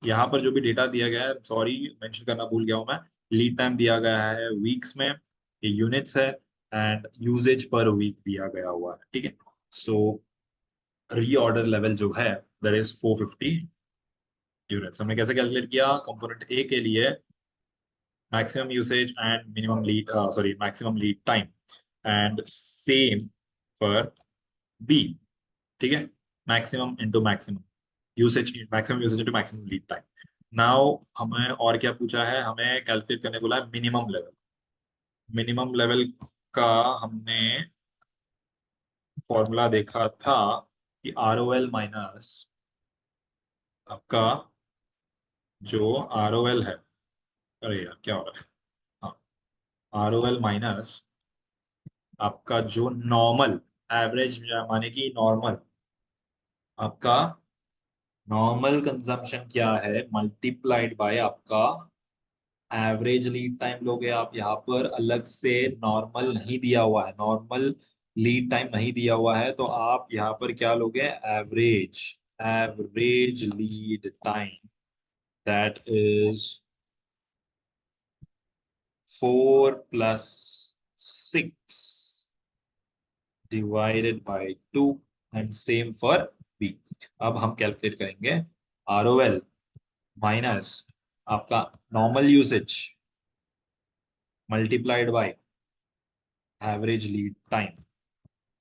Speaker 1: यहाँ पर जो भी डेटा दिया गया है, सॉरी मेंशन करना भूल गया हूँ मैं, लीड टाइम दिया गया है वीक्स में, ये यूनिट्स है, एंड यूजेज पर वीक दिया गया हुआ है। ठीक है, सो रीऑर्डर लेवल जो है दैट इज 450 यूनिट्स। हमने कैसे कैलकुलेट किया, कंपोनेंट ए के लिए maximum usage and minimum lead sorry maximum lead time, and same for B। ठीक है, maximum into maximum usage, maximum usage into maximum lead time। now हमें और क्या पूछा है, हमें कैलकुलेट करने बोला है मिनिमम लेवल। मिनिमम लेवल का हमने फॉर्मूला देखा था कि ROL माइनस आपका जो ROL है, अरे यार क्या हो रहा है, हाँ ROL माइनस आपका जो नॉर्मल एवरेज, माने कि नॉर्मल आपका नॉर्मल कंजम्पशन क्या है मल्टीप्लाइड बाय आपका एवरेज लीड टाइम लोगे आप। यहाँ पर अलग से नॉर्मल नहीं दिया हुआ है, नॉर्मल लीड टाइम नहीं दिया हुआ है, तो आप यहाँ पर क्या लोगे, average, average lead time, that is 4+6 divided by 2 and same for B. अब हम कैलकुलेट करेंगे ROL माइनस आपका normal usage multiplied by average lead time.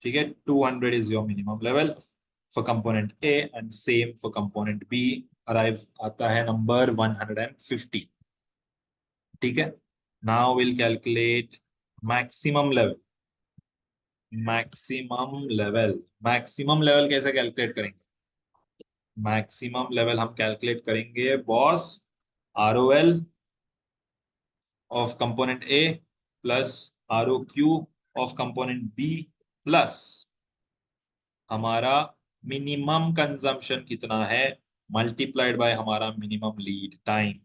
Speaker 1: ठीक है, 200 is your minimum level for component A and same for component B. Arrive आता है number 150। ठीक है, now will calculate maximum level. Maximum level, maximum level कैसे calculate करेंगे, maximum level हम calculate करेंगे boss, ROL of component A plus ROQ of component B plus हमारा minimum consumption कितना है मल्टीप्लाइड बाय हमारा minimum lead time,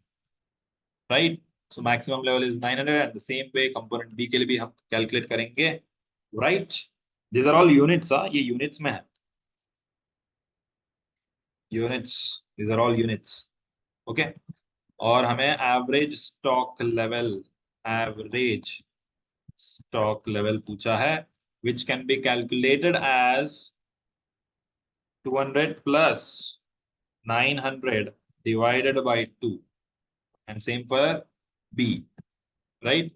Speaker 1: right? So maximum level is 900 and the same way component B के लिए भी हम कैलकुलेट करेंगे, right? This are all units, ये यूनिट्स में है, units, this are all units, okay. और हमें एवरेज स्टॉक लेवल पूछा है which can be calculated as 200 plus 900 divided by 2 and same for B, right?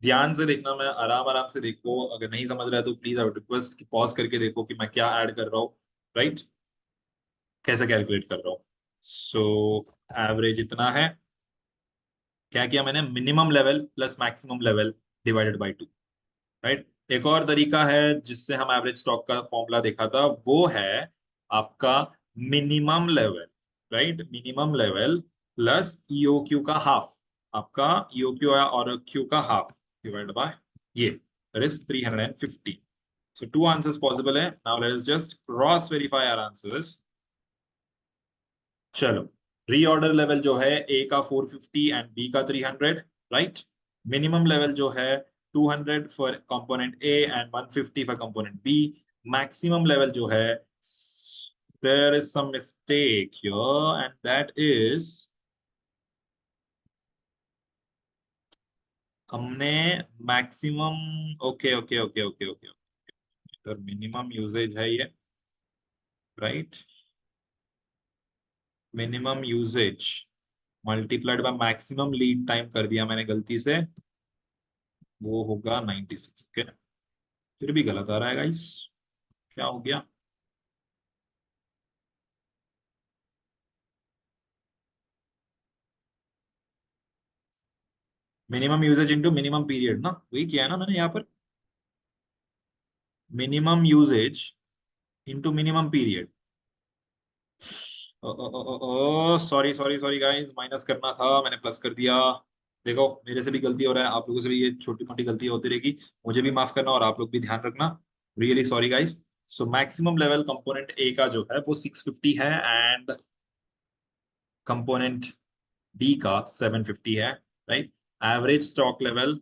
Speaker 1: ध्यान से देखना, मैं आराम आराम से देखो, अगर नहीं समझ रहा है तो प्लीज आई वुड रिक्वेस्ट कि पॉज करके देखो कि मैं क्या ऐड कर रहा हूँ, राइट? कैसे कैलकुलेट कर रहा हूँ। सो एवरेज इतना है, क्या किया मैंने, minimum level plus maximum level divided by 2, right? एक और तरीका है जिससे हम एवरेज स्टॉक का फॉर्मूला देखा था, वो है आपका minimum level, right? Minimum level plus EOQ का हाफ, आपका ईओक्यू और क्यू का हाफ डिवाइड बाय ये, that is 350। So two answers possible है। Now let us just cross verify our answers. चलो, रीऑर्डर लेवल जो है ए का 450 एंड बी का 300, राइट? मिनिमम लेवल जो है 200 for component A and 150 for component B. Maximum level जो है, there is some mistake here and that is, हमने maximum, okay okay okay okay okay, तो मिनिमम यूजेज है ये, राइट? Minimum usage multiplied by maximum lead time कर दिया मैंने गलती से, वो होगा 96, ओके। फिर भी गलत आ रहा है गाइस, क्या हो गया? Minimum usage into minimum period ना, वही किया है ना मैंने यहाँ पर, minimum usage into minimum period. Sorry sorry sorry guys, minus करना था, मैंने प्लस कर दिया। देखो, मेरे से भी गलती हो रहा है, आप लोगों से भी ये छोटी मोटी गलती होती रहेगी, मुझे भी माफ करना और आप लोग भी ध्यान रखना, रियली सॉरी गाइस। सो मैक्सिमम लेवल कंपोनेंट ए का जो है वो 650 है एंड कंपोनेंट डी का 750 है, right? Average stock level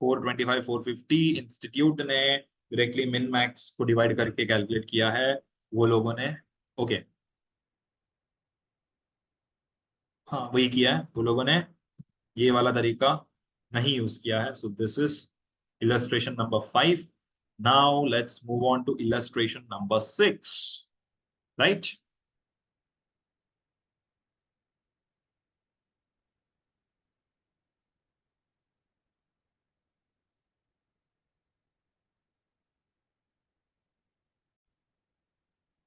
Speaker 1: 425 450 institute ने डायरेक्टली मिन मैक्स को डिवाइड करके कैलकुलेट किया है, वो लोगों ने, ओके। हाँ, वही किया है वो लोगों ने, ये वाला तरीका नहीं यूज किया है। So this is illustration number 5। Now let's move on to illustration number 6, right?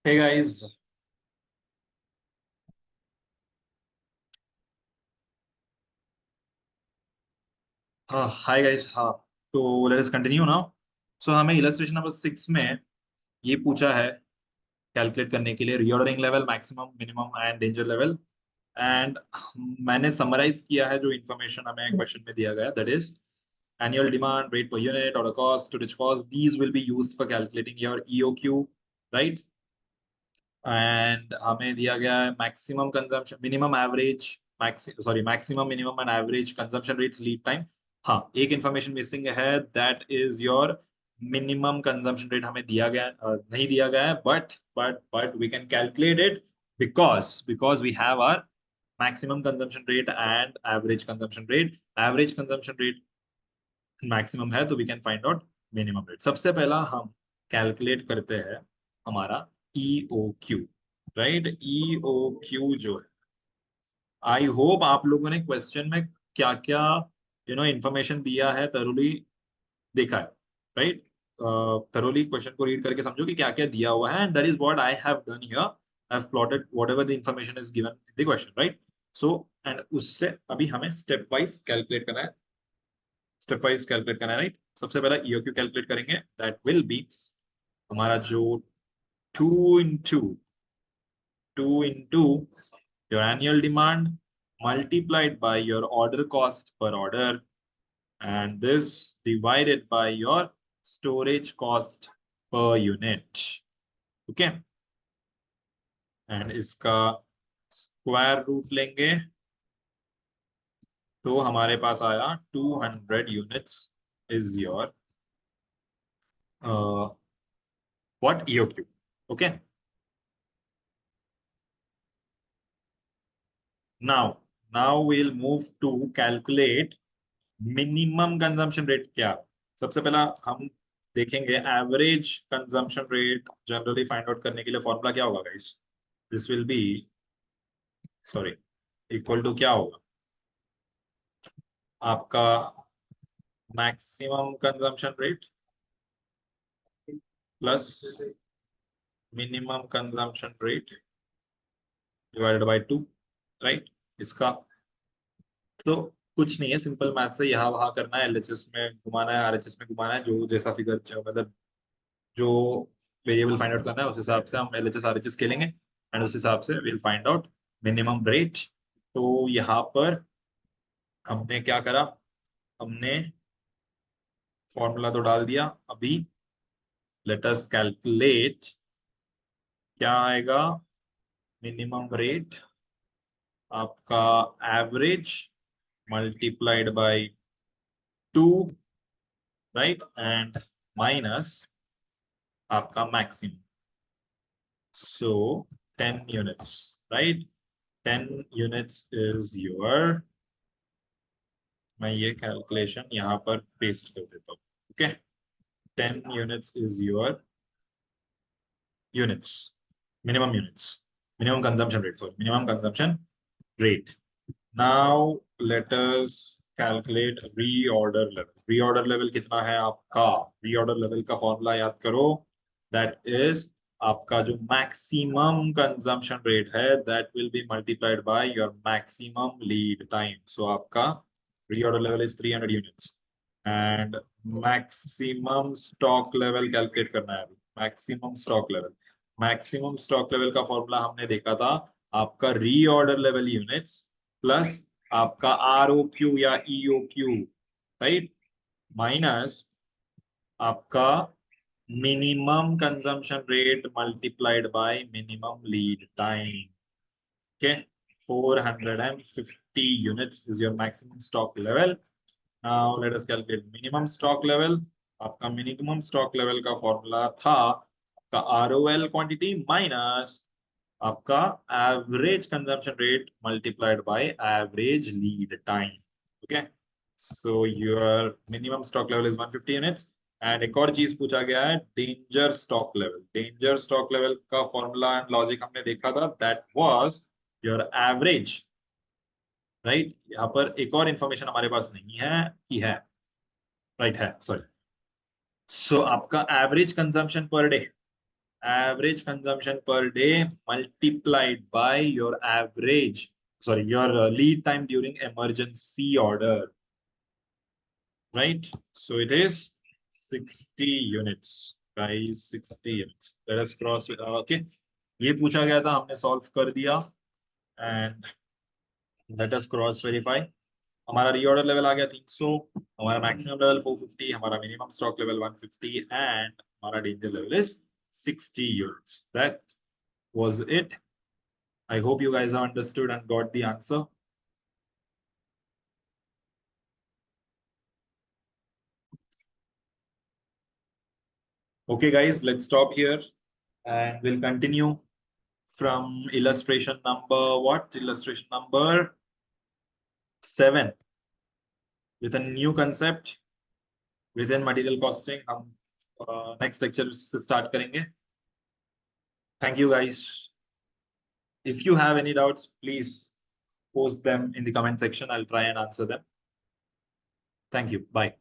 Speaker 1: Hey guys, हाँ हाय गाइस, हाँ, तो let us continue now. So हमें इलस्ट्रेशन नंबर 6 में ये पूछा है कैलकुलेट करने के लिए reordering level, maximum, minimum and danger level. And मैंने समराइज किया है जो इन्फॉर्मेशन हमें क्वेश्चन में दिया गया, that is annual demand, rate per unit, order cost, storage cost. These will be used for calculating your EOQ, right? And हमें दिया गया है maximum consumption, minimum average, maximum, minimum and average consumption rates, lead time. हाँ, एक information missing है, that is your minimum consumption rate हमें दिया गया नहीं दिया गया है, but we can calculate it because we have our maximum consumption rate and average consumption rate. Average consumption rate maximum है तो we can find out minimum rate. सबसे पहला हम कैलकुलेट करते हैं हमारा E O Q, right? E O Q जो है, आई होप आप लोगों ने क्वेश्चन में क्या क्या इंफॉर्मेशन दिया है thoroughly देखा है, राइट? thoroughly क्वेश्चन को रीड करके समझो कि क्या क्या दिया हुआ है, and that is what I have done here. I have plotted whatever the information is given in the question, right? So and उससे अभी हमें स्टेप वाइज कैलकुलेट करना है, स्टेप वाइज कैलकुलेट करना है, राइट? सबसे पहला ईओक्यू कैलकुलेट करेंगे, दैट विल बी हमारा जो 2 into 2 into your annual demand multiplied by your order cost per order, and this divided by your storage cost per unit. Okay, and इसका square root लेंगे तो हमारे पास आया 200 units is your what EOQ. Okay, now we'll move to calculate minimum consumption rate. क्या सबसे पहला हम देखेंगे average consumption rate generally find out करने के लिए फॉर्मूला क्या होगा guys. This will be sorry equal to क्या होगा आपका maximum consumption rate plus minimum consumption rate divided by 2, right. इसका तो कुछ नहीं है, सिंपल मैथ से यहाँ वहां करना है, LHS में घुमाना है, RHS में घुमाना है, जो जैसा फिगर मतलब जो वेरिएबल फाइंड आउट करना है उस हिसाब से हम LHS RHS खेलेंगे एंड उस हिसाब से will find out minimum rate. तो यहाँ पर हमने क्या करा, हमने फॉर्मूला तो डाल दिया. अभी लेट अस कैलकुलेट क्या आएगा. मिनिमम रेट आपका average multiplied by 2, right, and minus आपका maximum. So 10 units, right? 10 units is your, मैं ये कैलकुलेशन यहाँ पर पेस्ट कर देता हूँ. Okay, 10 units is your units, minimum units, minimum consumption rate, sorry, minimum consumption rate. Now let us calculate reorder level. Reorder level कितना है आपका. reorder level का फॉर्मूला याद करो, that is आपका जो मैक्सिमम कंजम्पशन रेट है that will be multiplied by your maximum lead time. So आपका reorder level is 300 units and maximum stock level calculate करना है. अभी maximum stock level, maximum stock level का फॉर्मूला हमने देखा था आपका रीऑर्डर लेवल यूनिट्स प्लस आपका ROQ या EOQ, राइट, माइनस आपका minimum consumption rate multiplied bye minimum lead time. Okay, 450 units is your maximum stock level. Now let us calculate minimum stock level. आपका minimum stock level का formula था आपका ROL quantity minus आपका average consumption rate multiplied by average lead time. Okay, so your minimum stock level is 150 units. And एक और चीज पूछा गया है danger stock level. Danger stock level का फॉर्मूला एंड लॉजिक हमने देखा था, that was your average, right. यहाँ पर एक और इंफॉर्मेशन हमारे पास नहीं है कि है, राइट, है, सॉरी. सो आपका average consumption per day, average consumption per day multiplied by your average, sorry, your lead time during emergency order, right? So it is 60 units, guys, 60 units. Let us cross it. Okay, ये पूछा गया था, हमने solve कर दिया and let us cross verify. हमारा reorder level आ गया 300, हमारा मैक्सिमम लेवल 450, हमारा मिनिमम स्टॉक लेवल 150 एंड हमारा danger level is 60 units. That was it. I hope you guys have understood and got the answer. Okay, guys, let's stop here and we'll continue from illustration number what? Illustration number 7 with a new concept within material costing. हम next lecture से start करेंगे. Thank you, guys. If you have any doubts, please post them in the comment section. I'll try and answer them. Thank you. Bye.